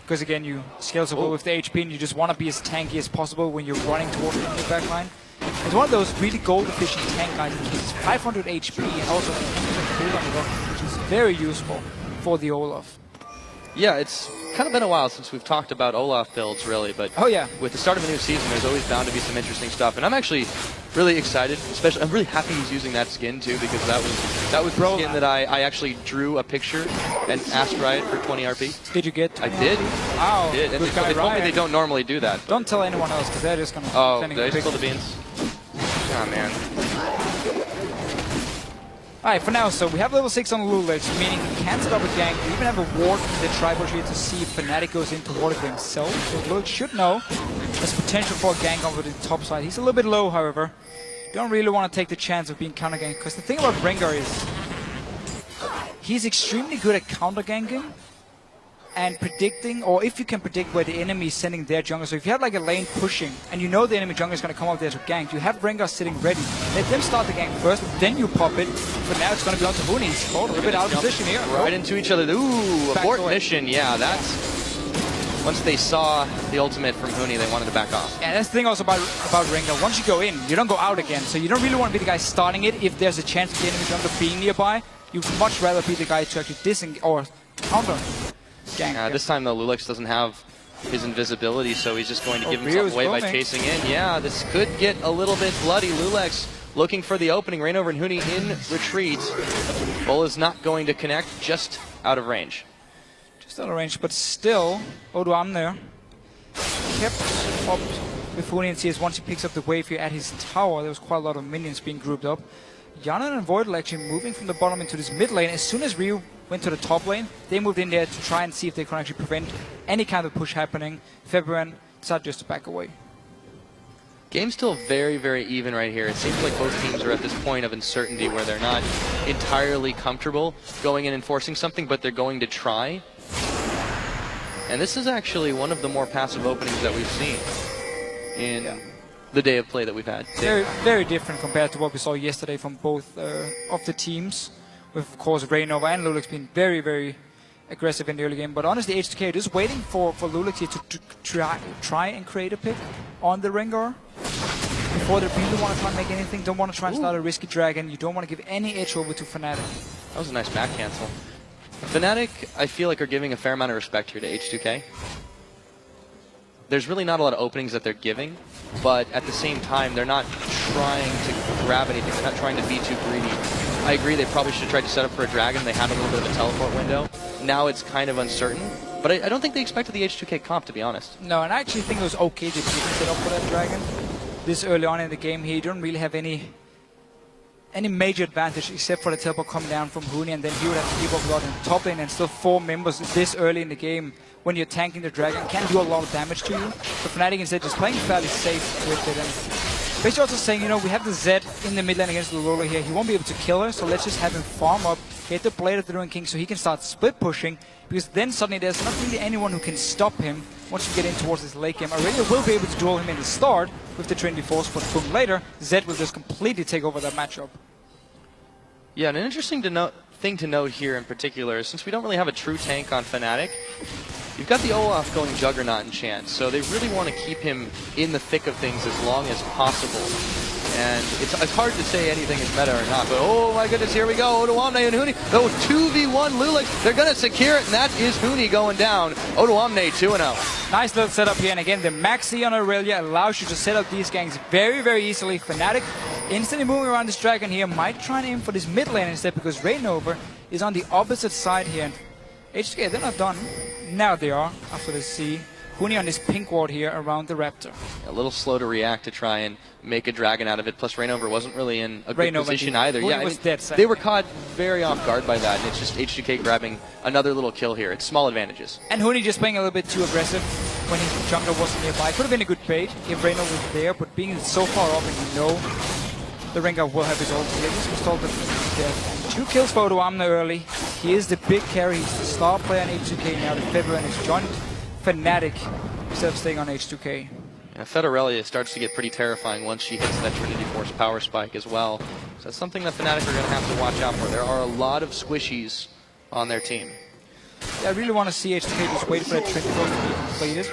Because again, you scale so well with the HP, and you just want to be as tanky as possible when you're running towards the enemy backline. It's one of those really gold-efficient tank guys, which is 500 HP and also 100% cooldown, which is very useful for the Olaf.
Yeah, it's kind of been a while since we've talked about Olaf builds, really, but
oh yeah,
with the start of a new season, there's always bound to be some interesting stuff, and I'm actually really excited. Especially, I'm really happy he's using that skin too, because that was the skin that I actually drew a picture and asked Riot for 20 RP.
Did you get?
I did.
Wow.
I did. And they told me they don't normally do that.
Don't tell anyone else, because they're just gonna.
Oh, did I spill the beans? Oh man.
Alright, for now, so we have level 6 on Lulex, meaning he can set up a gank. We even have a ward in the tribal here to see if Fnatic goes in to ward it himself. So Lulex should know there's potential for a gank over the top side. He's a little bit low, however. Don't really want to take the chance of being counter ganked, because the thing about Rengar is he's extremely good at counter ganking and predicting, or if you can predict where the enemy is sending their jungle. So if you have like a lane pushing and you know the enemy jungle is going to come up there to gank, you have Rengar sitting ready. Let them start the gank first, then you pop it. But now it's going to be on to Huni. He's caught a little bit out of position here.
Right into each other. Ooh, abort mission. Yeah, that's... Once they saw the ultimate from Huni, they wanted to back off.
Yeah, that's the thing also about Rengar. Once you go in, you don't go out again. So you don't really want to be the guy starting it if there's a chance of the enemy jungle being nearby. You'd much rather be the guy to actually disengage or counter.
This time, though, Lulex doesn't have his invisibility, so he's just going to give himself away by chasing in. Yeah, this could get a little bit bloody. Lulex looking for the opening. Reignover and Huni in retreat. Bull is not going to connect, just out of range.
Just out of range, but still, Odoamne kept up with Huni and CS. Once he picks up the wave here at his tower, there was quite a lot of minions being grouped up. Yanan and Voidal actually moving from the bottom into this mid lane. As soon as Ryu went to the top lane, they moved in there to try and see if they can actually prevent any kind of push happening. February decided just to back away.
Game's still very, very even right here. It seems like both teams are at this point of uncertainty where they're not entirely comfortable going in and forcing something, but they're going to try. And this is actually one of the more passive openings that we've seen in the day of play that we've had.
Very, very different compared to what we saw yesterday from both of the teams. With, of course, Reignover and Lulex being very, very aggressive in the early game. But honestly, H2K just waiting for Lulex here to try and create a pick on the Rengar before they really want to try and make anything. Don't want to try and start a risky dragon. You don't want to give any edge over to Fnatic.
That was a nice back cancel. Fnatic, I feel like, are giving a fair amount of respect here to H2K. There's really not a lot of openings that they're giving, but at the same time, they're not trying to grab anything. They're not trying to be too greedy. I agree, they probably should have tried to set up for a dragon. They had a little bit of a teleport window. Now it's kind of uncertain, but I don't think they expected the H2K comp, to be honest.
No, and I actually think it was okay to set up for that dragon this early on in the game here. You don't really have any major advantage except for the teleport coming down from Huni, and then he would have to keep up a lot in the top lane, and still 4 members this early in the game when you're tanking the dragon can do a lot of damage to you. So Fnatic instead just playing fairly safe with it, and basically also saying, you know, we have the Zed in the mid lane against the Lola here. He won't be able to kill her, so let's just have him farm up, get the Blade of the Ruined King so he can start split pushing, because then suddenly there's not really anyone who can stop him once you get in towards this late game. Aurelia will be able to duel him in the start with the Trinity Force, but boom, later, Zed will just completely take over that matchup.
Yeah, and an interesting thing to note here in particular is since we don't really have a true tank on Fnatic, you've got the Olaf going Juggernaut and Chant, so they really want to keep him in the thick of things as long as possible. And it's hard to say anything is meta or not, but oh my goodness, here we go, Odoamne and Huni. Oh, 2v1 Lulex, they're going to secure it, and that is Huni going down. Odoamne 2-0.
Nice little setup here, and again, the Maxi on Aurelia allows you to set up these ganks very, very easily. Fnatic instantly moving around this dragon here, might try and aim for this mid lane instead, because Rainover is on the opposite side here. And HK, they're not done. Now they are, after the C. Huni on this pink ward here around the Raptor.
A little slow to react to try and make a dragon out of it, plus Rainover wasn't really in a good position either.
Huni
Yeah,
was dead,
they were caught very off guard by that, and it's just H2K grabbing another little kill here. It's small advantages.
And Huni just playing a little bit too aggressive when his jungler wasn't nearby. Could have been a good bait if Rainover was there, but being so far off, and you know the Rengar will have his ulti. They just installed the death. 2 kills for Odoamne early. He is the big carry. He's the star player on H2K now. The February has joined Fnatic instead of staying on H2K.
Yeah, Federelia starts to get pretty terrifying once she hits that Trinity Force power spike as well. So that's something that Fnatic are going to have to watch out for. There are a lot of squishies on their team.
Yeah, I really want to see H2K just wait for that Trinity Force to be completed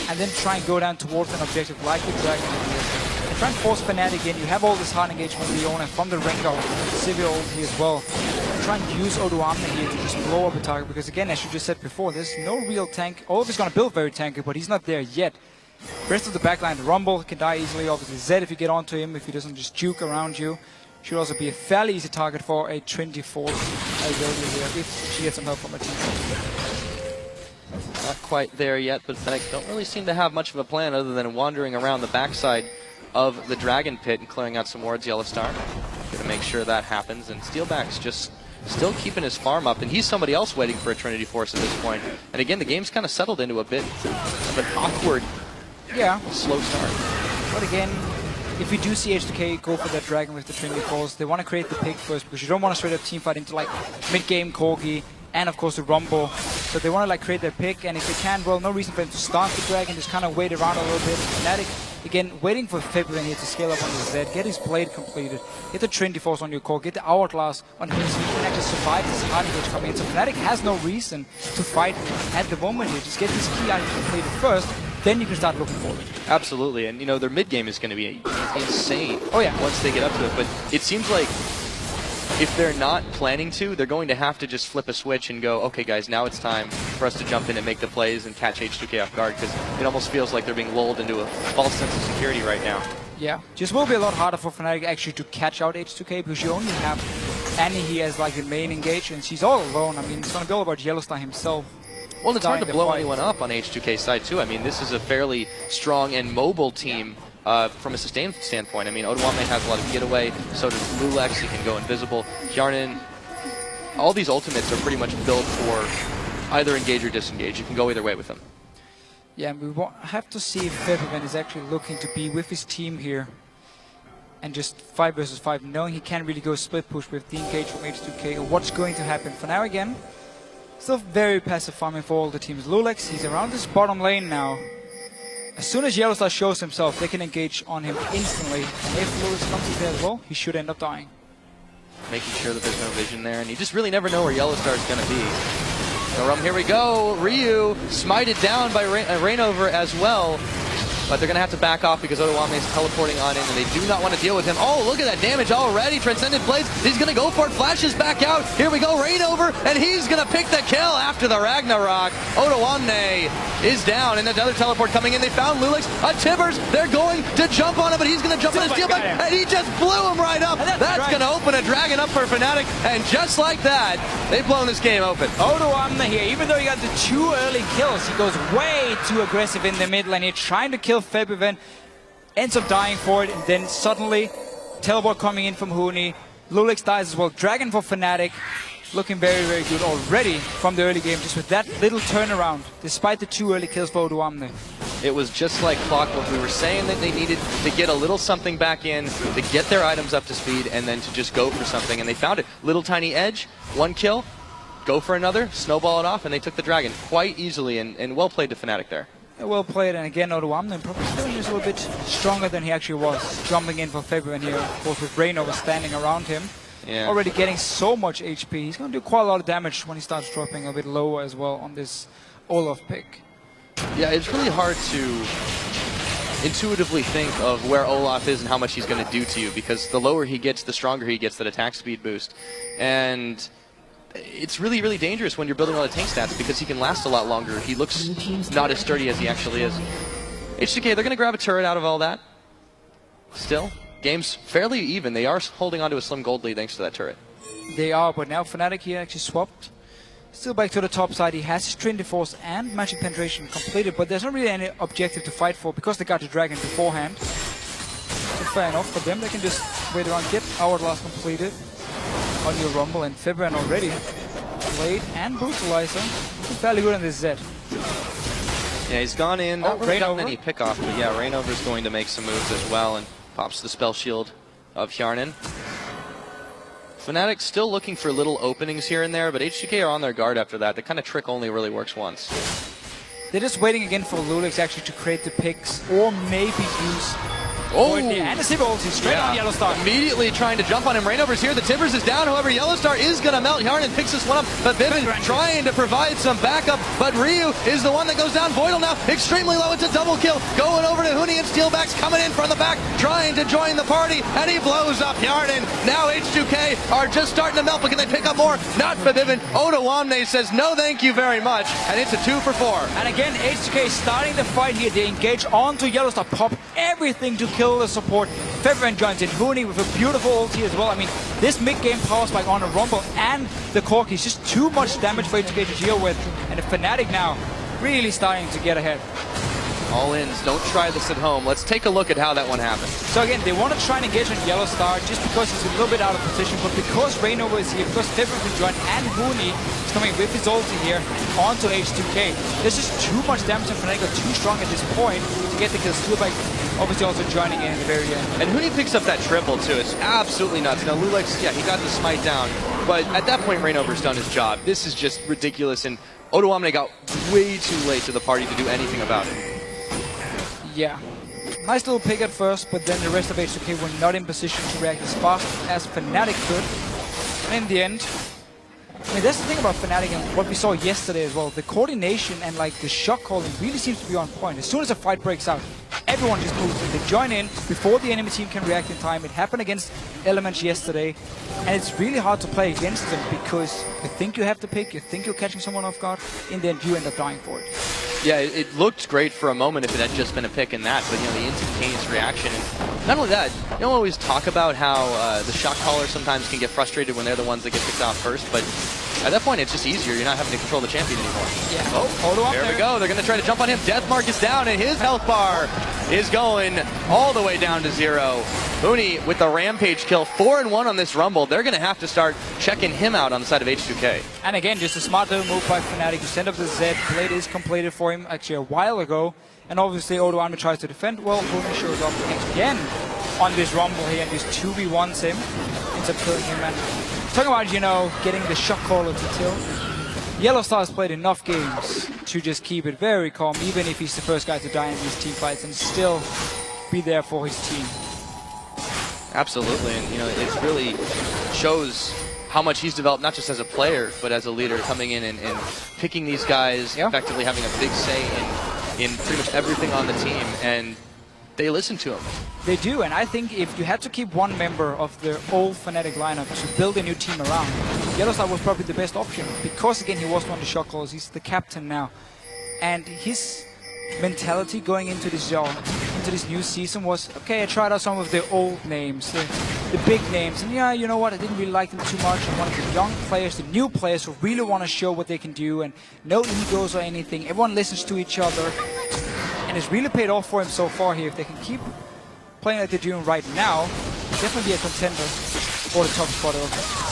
and then try and go down towards an objective like the Dragon. And try and force Fnatic in. You have all this hard engagement from Leona, from the Rengar, Sivir ulti as well. Try and use Odoamne here to just blow up a target, because again, as you just said before, there's no real tank. Olaf is going to build very tanky, but he's not there yet. Rest of the backline, the Rumble can die easily. Obviously, Zed, if you get onto him, if he doesn't just juke around you, should also be a fairly easy target for a Trinity Force here if she gets some help from her team.
Not quite there yet, but Fnatic don't really seem to have much of a plan other than wandering around the backside of the Dragon Pit and clearing out some wards. Yellowstar going to make sure that happens, and Steelback's just still keeping his farm up, and he's somebody else waiting for a Trinity Force at this point. And again, the game's kind of settled into a bit of an awkward, slow start.
But again, if we do see H2K go for that Dragon with the Trinity Force, they want to create the pick first, because you don't want to straight up teamfight into like mid-game Corgi and of course the Rumble. So they want to like create their pick, and if they can, well, no reason for them to start the Dragon, just kind of wait around a little bit. Fnatic, again, waiting for February here to scale up on his Zed, get his Blade completed, get the Trinity Force on your core, get the Hourglass on him so he can actually survive this hard engage coming in. So Fnatic has no reason to fight at the moment here. Just get this key items completed first, then you can start looking for it.
Absolutely, and you know, their mid game is going to be insane once they get up to it, but it seems like if they're not planning to, they're going to have to just flip a switch and go, okay guys, now it's time for us to jump in and make the plays and catch H2K off guard, because it almost feels like they're being lulled into a false sense of security right now.
Yeah, just will be a lot harder for Fnatic actually to catch out H2K, because you only have Annie here as like the main engage, and she's all alone. I mean, it's going to be all about Yellowstar himself.
Well, it's hard to blow anyone up on H2K's side too. I mean, this is a fairly strong and mobile team from a sustain standpoint. I mean, Odoamne has a lot of getaway, so does Lulex, he can go invisible. Hjarnan, all these ultimates are pretty much built for either engage or disengage. You can go either way with them.
Yeah, and we have to see if February is actually looking to be with his team here and just 5 versus 5, knowing he can't really go split push with the engage from H2K, or what's going to happen. For now, again, still very passive farming for all the teams. Lulex, he's around this bottom lane now. As soon as Yellowstar shows himself, they can engage on him instantly. And if Lulex comes in there as well, he should end up dying.
Making sure that there's no vision there, and you just really never know where Yellowstar is going to be. So here we go. Ryu smited down by Rainover as well. but they're going to have to back off because Otoame is teleporting on in, and they do not want to deal with him. Oh, look at that damage already. Transcendent Blades, he's going to go for it. Flashes back out. Here we go, Rain over, and he's going to pick the kill after the Ragnarok. Otoame is down, and another teleport coming in. They found Lulix. Tibbers, they're going to jump on him, but he's going to jump on his steelback, and he just blew him right up. That's going to open a dragon up for Fnatic, and just like that, they've blown this game open.
Otoame here, even though he got the 2 early kills, he goes way too aggressive in the mid lane here, trying to kill Febiven, ends up dying for it, and then suddenly, teleport coming in from Huni. Lulix dies as well. Dragon for Fnatic, looking very, very good already from the early game, just with that little turnaround, despite the 2 early kills for Otoame.
It was just like clockwork. We were saying that they needed to get a little something back in, to get their items up to speed, and then to just go for something, and they found it. Little tiny edge, 1 kill, go for another, snowball it off, and they took the dragon quite easily, and well played to Fnatic there.
Yeah, well played, and again, Otoame probably still just a little bit stronger than he actually was, jumping in for Febiven here, of course, with Rainover standing around him.
Yeah.
Already getting so much HP. He's going to do quite a lot of damage when he starts dropping a bit lower as well on this Olaf pick.
Yeah, it's really hard to intuitively think of where Olaf is and how much he's going to do to you, because the lower he gets, the stronger he gets that attack speed boost. And it's really, really dangerous when you're building all the tank stats, because he can last a lot longer. He looks not as sturdy as he actually is. H2K, they're going to grab a turret out of all that. Still, game's fairly even. They are holding on to a slim gold lead thanks to that turret.
They are, but now Fnatic here actually swapped. Still back to the top side. He has his Trinity Force and Magic Penetration completed, but there's not really any objective to fight for because they got the dragon beforehand. So fair enough for them. They can just wait around, get Hourglass completed on your Rumble, and Febren already Blade and Brutalizer. He's fairly good on this Zed.
Yeah, he's gone in. Not really gotten any pick off, but yeah, Rainover's going to make some moves as well and pops the spell shield of Hjarnan. Fnatic still looking for little openings here and there, but H2K are on their guard after that. The kind of trick only really works once.
They're just waiting again for Lulix actually to create the picks, or maybe use...
Oh!
And the Sivir ulti straight on Yellowstar.
Immediately trying to jump on him. Rainover's here. The Timbers is down. However, Yellowstar is going to melt. Hjarnan picks this one up, but Vivid trying to provide some backup. But Ryu is the one that goes down. Voidal now extremely low. It's a double kill. Going over to Huni, and Steelback's coming in from the back, trying to join the party, and he blows up Hjarnan. Now H2K are just starting to melt, but can they pick up more? Not for Vivid. Otoame says no thank you very much, and it's a 2 for 4.
And again, H2K starting the fight here. They engage onto Yellowstar, pop everything to kill the support. Febiven joins in. Huni with a beautiful ulti as well. I mean, this mid-game power spike on a Rumble and the Corki is just too much damage for H2K to deal with. And the Fnatic now really starting to get ahead.
All-ins, don't try this at home. Let's take a look at how that one happened.
So again, they want to try and engage on Yellowstar just because he's a little bit out of position, but because Rainover is here, because Febiven can join, and Huni is coming with his ulti here onto H2K. There's just too much damage, and Fnatic are too strong at this point to get the kill. Steelback obviously also joining in at the very end.
And Huni picks up that triple too. It's absolutely nuts. Now Lulix, yeah, he got the smite down, but at that point Rainover's done his job. This is just ridiculous, and Otoame got way too late to the party to do anything about it.
Yeah. Nice little pick at first, but then the rest of H2K were not in position to react as fast as Fnatic could. And in the end, I mean, that's the thing about Fnatic and what we saw yesterday as well. The coordination and like the shot calling really seems to be on point. As soon as a fight breaks out, everyone just moves in. They join in before the enemy team can react in time. It happened against Elements yesterday, and it's really hard to play against them because you think you have the pick, you think you're catching someone off guard, in the end you end up dying for it.
Yeah, it looked great for a moment if it had just been a pick in that, but you know, the instantaneous reaction. And not only that, you don't always talk about how the shot caller sometimes can get frustrated when they're the ones that get picked off first, but at that point it's just easier. You're not having to control the champion anymore.
Yeah. Oh,
there we go. They're going to try to jump on him. Deathmark is down, and his health bar is going all the way down to 0. Huni with the Rampage kill, 4-1 on this Rumble. They're going to have to start checking him out on the side of H2K.
And again, just a smart little move by Fnatic to send up the Zed. Blade is completed for him actually a while ago. And obviously Otoame tries to defend. Well, Huni shows up again on this Rumble here and just 2v1s him. Ends up killing him. And talking about, you know, getting the shot caller to tilt. Yellowstar has played enough games to just keep it very calm, even if he's the first guy to die in these team fights, and still be there for his team.
Absolutely, and you know, it really shows how much he's developed, not just as a player, but as a leader, coming in and picking these guys, effectively having a big say in in pretty much everything on the team, and they listen to him.
They do, and I think if you had to keep one member of the old Fnatic lineup to build a new team around, Yellowstar was probably the best option, because again he was one of the shot callers, he's the captain now, and his mentality going into this new season was, okay, I tried out some of the old names, the big names, and yeah, you know what, I didn't really like them too much. I wanted the young players, the new players who really want to show what they can do, and no egos or anything. Everyone listens to each other, and it's really paid off for him so far here. If they can keep playing like they're doing right now, definitely be a contender for the top spot.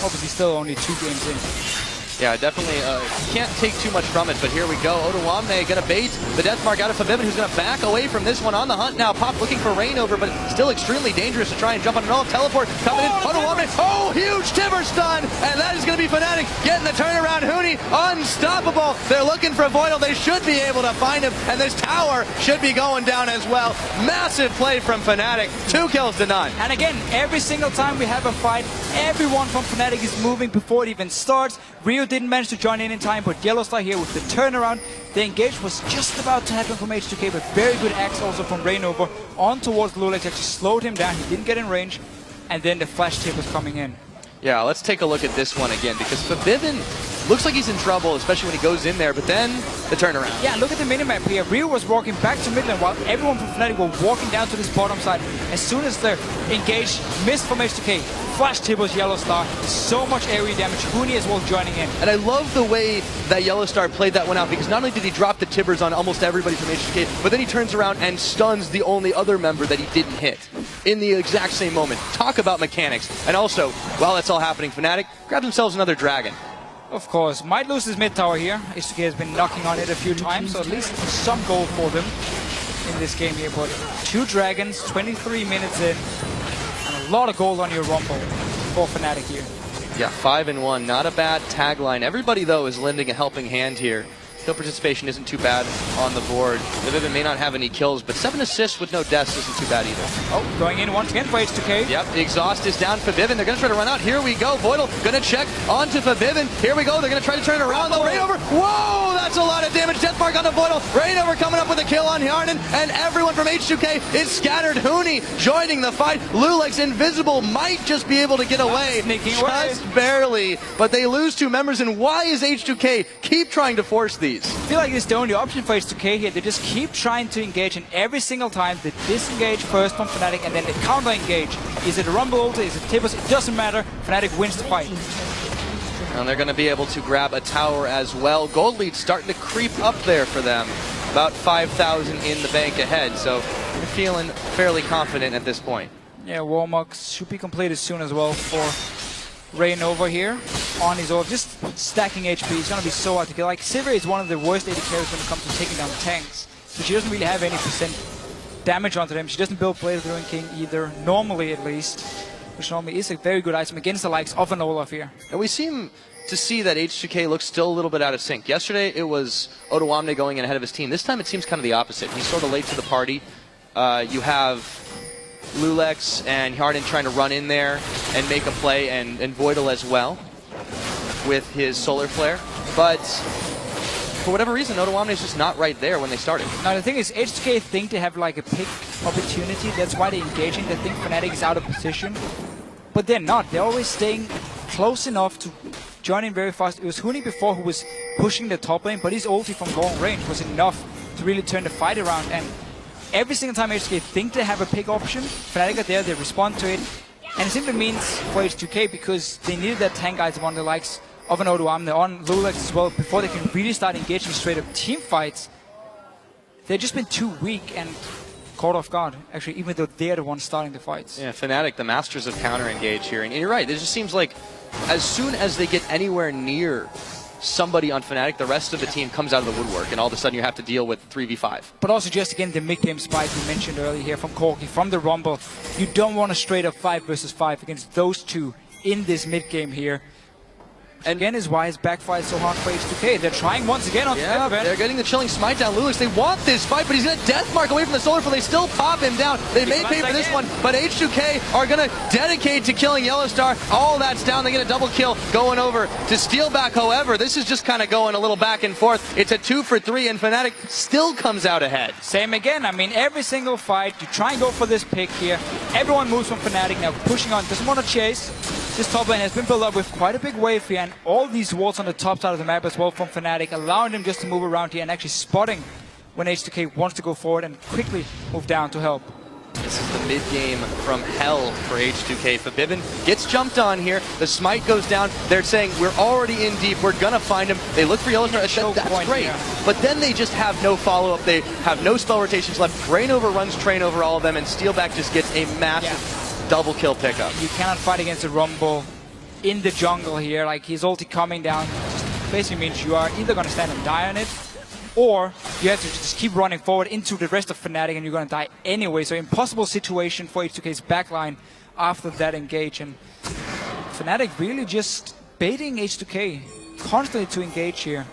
Obviously still only 2 games in.
Yeah, definitely can't take too much from it, but here we go. Odoamne gonna bait the death mark out of Fabibin, who's gonna back away from this one on the hunt now. Pop looking for Rainover, but still extremely dangerous to try and jump on an all teleport coming in. Odoamne, oh, huge Timber stun, and that is gonna be Fnatic getting the turnaround. Huni, unstoppable. They're looking for Voidal. They should be able to find him, and this tower should be going down as well. Massive play from Fnatic. 2 kills to none.
And again, every single time we have a fight, everyone from Fnatic is moving before it even starts. Rio didn't manage to join in time, but Yellowstar here with the turnaround. The engage was just about to happen from H2K, but very good axe also from Rainover on towards Lulex. Actually slowed him down, he didn't get in range, and then the flash tip was coming in.
Yeah, let's take a look at this one again, because Fabibin looks like he's in trouble, especially when he goes in there, but then the turnaround.
Yeah, look at the minimap here. Rio was walking back to mid lane while everyone from Fnatic were walking down to this bottom side. As soon as the engage missed from H2K, flash tables Yellowstar, so much area damage, Huni as well joining in.
And I love the way that Yellowstar played that one out, because not only did he drop the Tibbers on almost everybody from H2K, but then he turns around and stuns the only other member that he didn't hit in the exact same moment. Talk about mechanics. And also, while that's all happening, Fnatic grab themselves another dragon.
Of course, might lose his mid tower here. H2K has been knocking on it a few times, so at least some goal for them in this game here. But 2 dragons, 23 minutes in, and a lot of gold on your Rumble for Fnatic here.
Yeah, 5-1, not a bad tagline. Everybody, though, is lending a helping hand here. Kill participation isn't too bad on the board. Vivivin may not have any kills, but 7 assists with no deaths isn't too bad either.
Oh, going in once again for H2K.
Yep, the exhaust is down for Vivin. They're going to try to run out. Here we go. Voidal going to check onto Vivivin. Here we go. They're going to try to turn it around, though. Rainover. Whoa, that's a lot of damage. Deathmark onto Voidal. Rainover coming up with a kill on Hjarnan, and everyone from H2K is scattered. Huni joining the fight. Lulex invisible might just be able to get away. Just barely, but they lose 2 members, and why is H2K keep trying to force these?
I feel like it's the only option for H2K here. They just keep trying to engage, and every single time they disengage first from Fnatic and then they counter engage. Is it a Rumble ulti? Is it Tibbers? It doesn't matter. Fnatic wins the fight.
And they're going to be able to grab a tower as well. Gold lead starting to creep up there for them. About 5,000 in the bank ahead, so they're feeling fairly confident at this point.
Yeah, Warmog should be completed soon as well for Rainover here on his ult, just stacking HP. It's going to be so hard to kill. Like, Sivir is one of the worst AD carries when it comes to taking down tanks. So she doesn't really have any percent damage onto them. She doesn't build Blade of the Ruin King either, normally at least, which normally is a very good item against the likes of an Olaf here.
And we seem to see that H2K looks still a little bit out of sync. Yesterday it was Odoamne going in ahead of his team. This time it seems kind of the opposite. He's sort of late to the party. You have Lulex and Hjarnan trying to run in there and make a play, and Voidal as well with his Solar Flare. But for whatever reason, Odoamne is just not right there when they started.
Now the thing is, H2K think they have like a pick opportunity. That's why they're engaging. They think Fnatic is out of position. But they're not. They're always staying close enough to join in very fast. It was Huni before who was pushing the top lane, but his ulti from long range was enough to really turn the fight around. And every single time H2K think they have a pick option, Fnatic are there, they respond to it. And it simply means for H2K, because they needed that tank item on the likes of an Odoamne, on Lulex as well, before they can really start engaging straight up team fights. They've just been too weak and caught off guard, actually, even though they're the ones starting the fights.
Yeah, Fnatic, the masters of counter-engage here. And you're right, it just seems like as soon as they get anywhere near somebody on Fnatic, the rest of the team comes out of the woodwork, and all of a sudden you have to deal with 3v5.
But also just again the mid-game spike we mentioned earlier here from Corki, from the Rumble. You don't want a straight up 5 versus 5 against those two in this mid-game here. And again is why it's backfired so hard for H2K. They're trying once again on
Yeah, they're getting the chilling smite down. Lulix, they want this fight, but he's going to death mark away from the solar flare. They still pop him down. They may pay for this one, but H2K are going to dedicate to killing Yellowstar. All that's down. They get a double kill going over to Steelback. However, this is just kind of going a little back and forth. It's a 2 for 3, and Fnatic still comes out ahead.
Same again. I mean, every single fight, you try and go for this pick here. Everyone moves from Fnatic now, pushing on, doesn't want to chase. This top lane has been built up with quite a big wave here, and all these wards on the top side of the map as well from Fnatic, allowing them just to move around here and actually spotting when H2K wants to go forward and quickly move down to help.
This is the mid-game from hell for H2K. Fabibin gets jumped on here. The smite goes down. They're saying, we're already in deep. We're going to find him. They look for Yellowstar. That's great. Yeah. But then they just have no follow-up. They have no spell rotations left. Rainover runs train over all of them, and Steelback just gets a massive double kill pickup.
You cannot fight against a Rumble in the jungle here. Like, his ulti coming down just basically means you are either going to stand and die on it, or you have to just keep running forward into the rest of Fnatic and you're going to die anyway. So impossible situation for H2K's backline after that engage. And Fnatic really just baiting H2K constantly to engage here.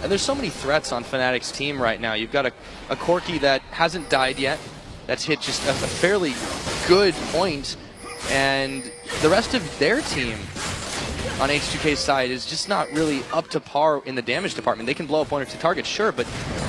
And there's so many threats on Fnatic's team right now. You've got a Corki that hasn't died yet. That's hit just a fairly good point. And the rest of their team on H2K's side is just not really up to par in the damage department. They can blow up 1 or 2 targets, sure, but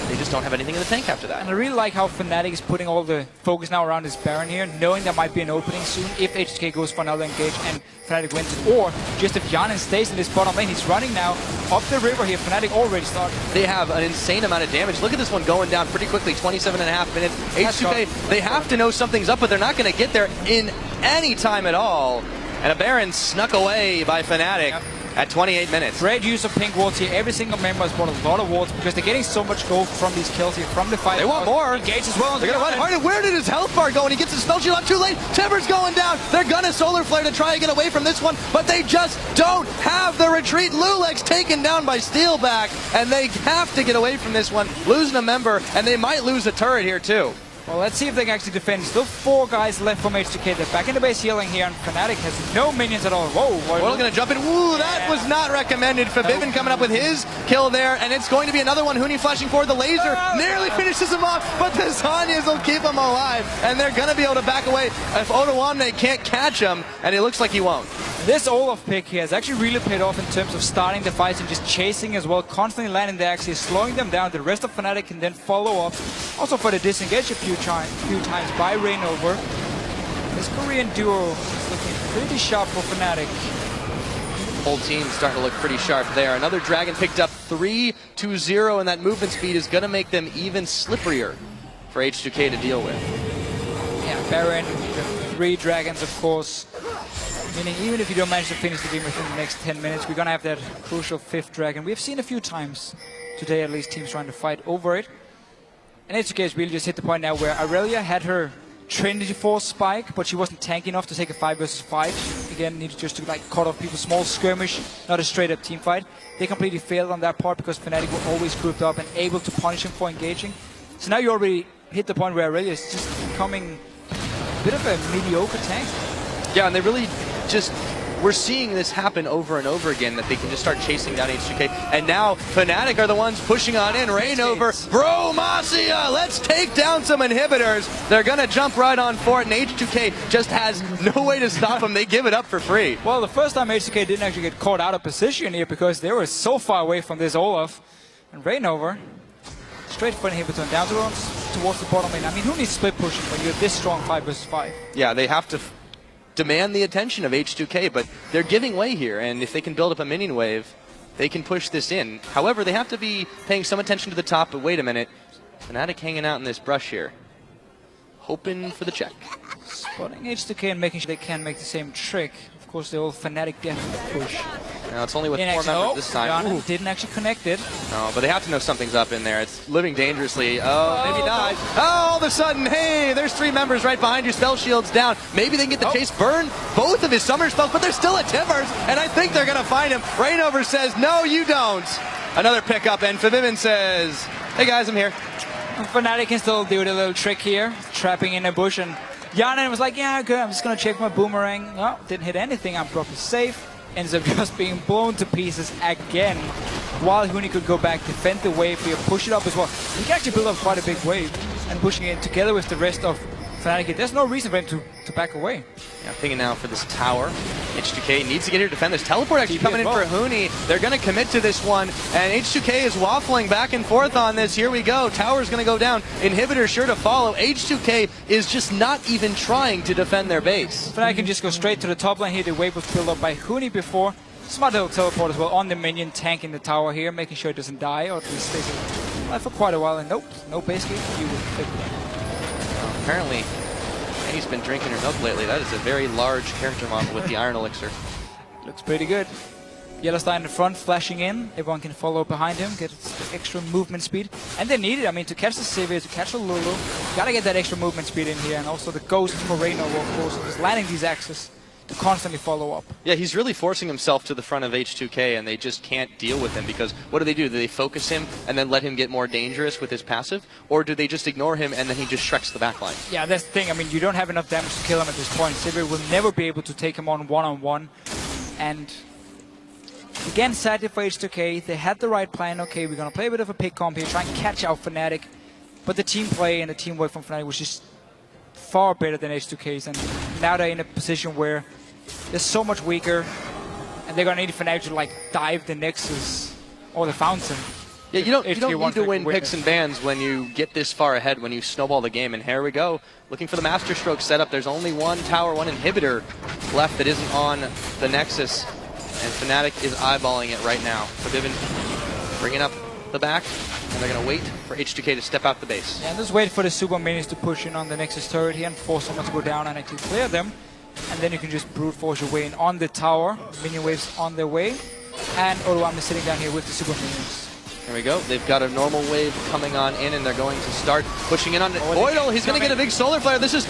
they just don't have anything in the tank after that.
And I really like how Fnatic is putting all the focus now around this Baron here, knowing there might be an opening soon if H2K goes for another engage and Fnatic wins it. Or just if Yanin stays in this bottom lane, he's running now up the river here. Fnatic already started.
They have an insane amount of damage. Look at this one going down pretty quickly, 27.5 minutes. H2K, they have to know something's up, but they're not going to get there in any time at all. And a Baron snuck away by Fnatic at 28 minutes.
Great use of pink wards here. Every single member has bought a lot of wards because they're getting so much gold from these kills here, from the fight.
They want more.
Engage as well.
They're going to run hard. Where did his health bar go? And he gets his spell shield on too late. Timber's going down. They're going to solar flare to try and get away from this one, but they just don't have the retreat. Lulix taken down by Steelback, and they have to get away from this one, losing a member, and they might lose a turret here too.
Well, let's see if they can actually defend. Still 4 guys left from H2K. They're back in the base healing here, and Fnatic has no minions at all. Whoa.
We're going to jump in. Ooh, that was not recommended. Fabibin coming up with his kill there, and it's going to be another one. Huni flashing forward. The laser nearly finishes him off, but the Zanyas will keep him alive, and they're going to be able to back away if Odoamne can't catch him, and it looks like he won't.
This Olaf pick here has actually really paid off in terms of starting the fights and just chasing as well, constantly landing the axes, slowing them down. The rest of Fnatic can then follow up. Also for the disengage a few times by Rainover. This Korean duo is looking pretty sharp for Fnatic.
Whole team starting to look pretty sharp there. Another Dragon picked up 3-0, and that movement speed is going to make them even slipperier for H2K to deal with.
Yeah, Baron, 3 Dragons, of course. Meaning even if you don't manage to finish the game within the next 10 minutes, we're going to have that crucial 5th Dragon. We've seen a few times today, at least, teams trying to fight over it. And H2K has really just hit the point now where Aurelia had her Trinity Force spike, but she wasn't tanky enough to take a 5 versus 5. Again, needed just to like cut off people, small skirmish, not a straight up team fight. They completely failed on that part because Fnatic were always grouped up and able to punish him for engaging. So now you already hit the point where Aurelia is just becoming a bit of a mediocre tank.
Yeah, and they really just, we're seeing this happen over and over again, that they can just start chasing down H2K. And now Fnatic are the ones pushing on in. Rainover, Bromacia, let's take down some inhibitors. They're going to jump right on for it, and H2K just has no way to stop them. They give it up for free.
Well, the first time H2K didn't actually get caught out of position here because they were so far away from this Olaf. And Rainover, straight for inhibitor, down towards the bottom lane. I mean, who needs split pushing when you're this strong 5 versus 5?
Yeah, they have to demand the attention of H2K, but they're giving way here, and if they can build up a minion wave, they can push this in. However, they have to be paying some attention to the top, but wait a minute. Fnatic hanging out in this brush here, hoping for the check.
Spotting H2K and making sure they can make the same trick. Of course, the old Fnatic death push.
Now it's only with 4 members this time.
Didn't actually connect it.
No, but they have to know something's up in there. It's living dangerously. Oh, maybe not. Oh, all of a sudden, hey, there's 3 members right behind you. Spell shield's down. Maybe they can get the chase, burn both of his summer spells, but they're still at Timbers, and I think they're going to find him. Rainover says, no, you don't. Another pickup, and Fabibin says, hey guys, I'm here.
Fnatic can still do the little trick here, trapping in a bush, and Yanin was like, yeah, good, I'm just going to check my boomerang. No, didn't hit anything, I'm probably safe. ends up just being blown to pieces again. While Huni could go back, defend the wave here, push it up as well. He can actually build up quite a big wave, and pushing it together with the rest of Fnatic. There's no reason for him to back away.
Yeah, thinking now for this tower. H2K needs to get here to defend this. Teleport actually coming in for Huni. They're going to commit to this one, and H2K is waffling back and forth on this. Here we go. Tower's going to go down. Inhibitor sure to follow. H2K is just not even trying to defend their base.
Fnatic can just go straight to the top lane here. The wave was built up by Huni before. Smart little teleport as well on the minion, tanking the tower here, making sure it doesn't die, or at least stays alive for quite a while. And nope, no base gate. You will take it.
Apparently, he's been drinking her milk lately. That is a very large character model with the Iron Elixir.
Looks pretty good. Yellowstar in the front, flashing in. Everyone can follow behind him, get extra movement speed. And they need it. I mean, to catch the Sivir, to catch the Lulu, gotta get that extra movement speed in here. And also the Ghost for Reynova, of course, just landing these axes to constantly follow up.
Yeah, he's really forcing himself to the front of H2K, and they just can't deal with him, because what do? Do they focus him and then let him get more dangerous with his passive? Or do they just ignore him and then he just shreks the backline?
Yeah, that's the thing. I mean, you don't have enough damage to kill him at this point. Sivir will never be able to take him on one-on-one. And again, sadly for H2K, they had the right plan. Okay, we're going to play a bit of a pick comp here, try and catch out Fnatic. But the team play and the teamwork from Fnatic was just far better than H2K's, and now they're in a position where they're so much weaker, and they're gonna need Fnatic to like dive the Nexus or the Fountain.
Yeah, you don't need to win picks and bans when you get this far ahead, when you snowball the game. And here we go, looking for the Master Stroke setup. There's only one tower, one inhibitor left that isn't on the Nexus, and Fnatic is eyeballing it right now. Forbidden bringing up the back, and they're going to wait for H2K to step out the base.
Yeah, and just wait for the Super Minis to push in on the Nexus turret here and force someone to go down and actually clear them. And then you can just brute force your way in on the tower. Minion waves on their way. And Oruam is sitting down here with the Super Minions.
There we go. They've got a normal wave coming on in, and they're going to start pushing in on Oidal. He's going to get a big solar flare. This is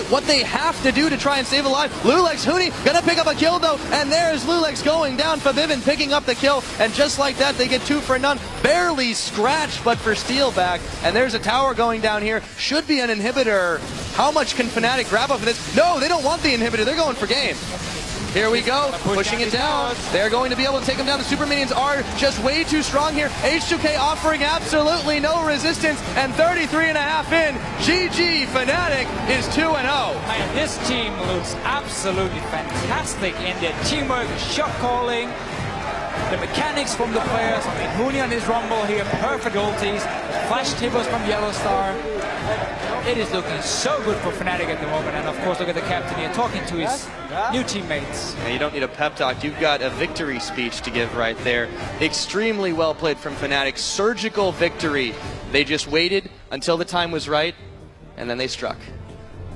what they have to do to try and save alive. Lulex, Huni going to pick up a kill, though, and there's Lulex going down. Fabivin picking up the kill, and just like that, they get 2 for none. Barely scratched, but for steal back. And there's a tower going down here. Should be an inhibitor. How much can Fnatic grab up for this? No, they don't want the inhibitor. They're going for game. Here we go, pushing it down. They're going to be able to take them down. The Super Minions are just way too strong here. H2K offering absolutely no resistance, and 33.5 in. GG, Fnatic is 2-0.
And this team looks absolutely fantastic in their teamwork, shot calling, the mechanics from the players. I mean, Huni on his rumble here, perfect ultis, flash tippers from Yellowstar. It is looking so good for Fnatic at the moment, and of course look at the captain here talking to his new teammates.
Now, you don't need a pep talk, you've got a victory speech to give right there. Extremely well played from Fnatic, surgical victory. They just waited until the time was right, and then they struck.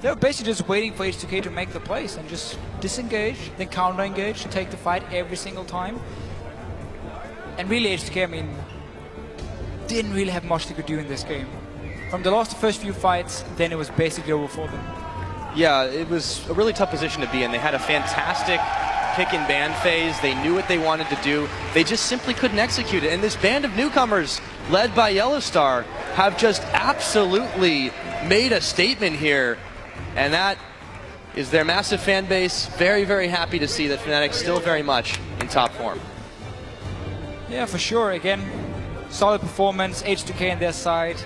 They were basically just waiting for H2K to make the plays and just disengage, then counter-engage to take the fight every single time. And really H2K, I mean, didn't really have much they could do in this game. From the first few fights, then it was basically over for them.
Yeah, it was a really tough position to be in. They had a fantastic pick and ban phase. They knew what they wanted to do. They just simply couldn't execute it. And this band of newcomers, led by Yellowstar, have just absolutely made a statement here. And that is their massive fan base. Very, very happy to see that Fnatic's still very much in top form.
Yeah, for sure. Again, solid performance. H2K on their side.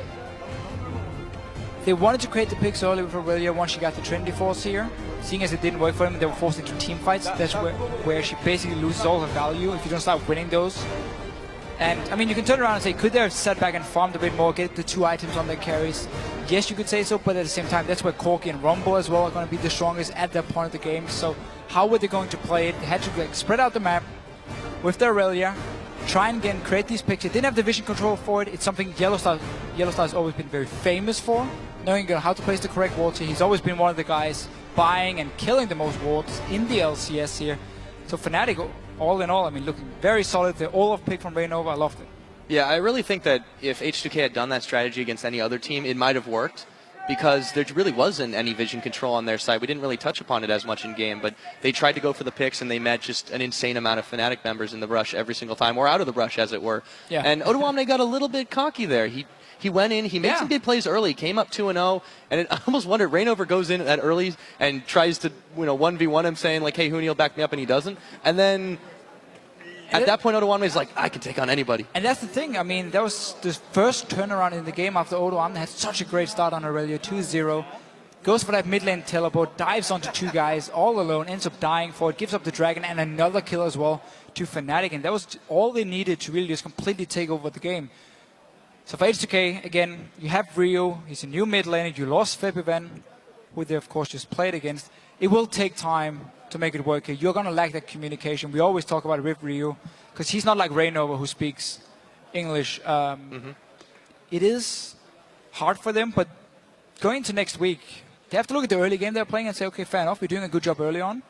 They wanted to create the picks early with Aurelia once she got the Trinity Force here. Seeing as it didn't work for them, they were forced into team fights. That's where she basically loses all her value if you don't start winning those. And, I mean, you can turn around and say, could they have sat back and farmed a bit more, get the 2 items on their carries? Yes, you could say so, but at the same time, that's where Corki and Rumble as well are going to be the strongest at that point of the game. So how were they going to play it? They had to spread out the map with the Aurelia, try and again create these picks. They didn't have the vision control for it. It's something Yellowstar has always been very famous for, knowing how to place the correct wards here. He's always been one of the guys buying and killing the most wards in the LCS here. So Fnatic, all in all, I mean, looking very solid. The Olaf pick from Reynova, I loved it.
Yeah, I really think that if H2K had done that strategy against any other team, it might have worked, because there really wasn't any vision control on their side. We didn't really touch upon it as much in game, but they tried to go for the picks, and they met just an insane amount of Fnatic members in the brush every single time, or out of the brush, as it were.
Yeah.
And Oduamne got a little bit cocky there. he went in, he made some big plays early, came up 2-0, and I almost wondered, Rainover goes in that early and tries to 1v1 him, saying like, hey, Huni will back me up, and he doesn't. And then at that point, Odoamne is like, I can take on anybody.
And that's the thing. I mean, that was the first turnaround in the game after Odoamne had such a great start on Aurelio, 2-0. Goes for that mid lane teleport, dives onto two guys all alone, ends up dying for it, gives up the dragon and another kill as well to Fnatic. And that was all they needed to really just completely take over the game. So for H2K, again, you have Rio. He's a new mid laner. You lost Febiven, who they, of course, just played against. It will take time to make it work here. You're going to lack that communication. We always talk about it with Rio, because he's not like Rainover who speaks English. It is hard for them, but going into next week, they have to look at the early game they're playing and say, okay, fair enough, we're doing a good job early on.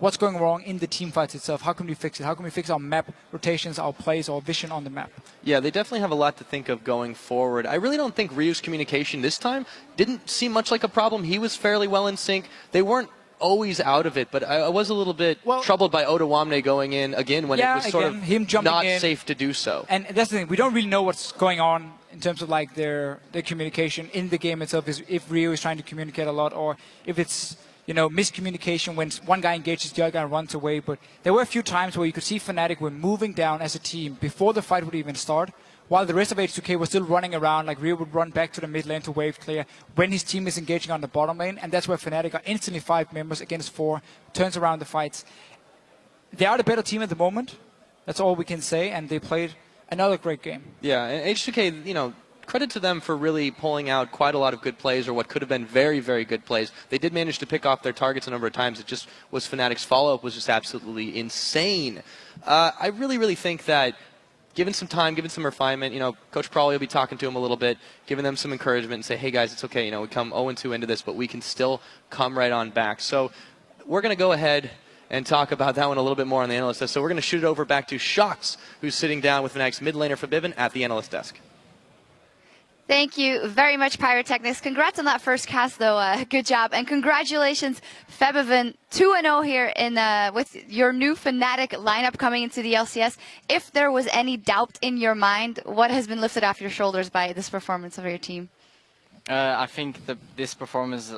What's going wrong in the team fights itself? How can we fix it? How can we fix our map rotations, our plays, our vision on the map?
Yeah, they definitely have a lot to think of going forward. I really don't think Ryu's communication this time didn't seem much like a problem. He was fairly well in sync. They weren't always out of it, but I was a little bit troubled by Odoamne going in again when it was sort of
him jumping
not
in.
safe to do so.
And that's the thing, we don't really know what's going on in terms of like their communication in the game itself, is if Rio is trying to communicate a lot, or if it's miscommunication when one guy engages the other guy and runs away. But there were a few times where you could see Fnatic were moving down as a team before the fight would even start, while the rest of H2K was still running around. Like Rio would run back to the mid lane to wave clear when his team is engaging on the bottom lane, and that's where Fnatic are instantly 5 members against 4, turns around the fights. They are the better team at the moment. That's all we can say, and they played another great game.
Yeah, and H2K, credit to them for really pulling out quite a lot of good plays, or what could have been very, very good plays. They did manage to pick off their targets a number of times. It just was Fnatic's follow-up was just absolutely insane. I really, really think that given some time, given some refinement, Coach Prawley will be talking to him a little bit, giving them some encouragement and say, hey guys, it's okay, we come 0-2 into this, but we can still come right on back. So we're going to go ahead and talk about that one a little bit more on the analyst desk. So we're going to shoot it over back to Shox, who's sitting down with Fnatic's mid laner Febiven at the analyst desk.
Thank you very much, Pyrotechnics. Congrats on that first cast, though. Good job. And congratulations, Febiven, 2-0 here with your new Fnatic lineup coming into the LCS. If there was any doubt in your mind, what has been lifted off your shoulders by this performance of your team?
I think this performance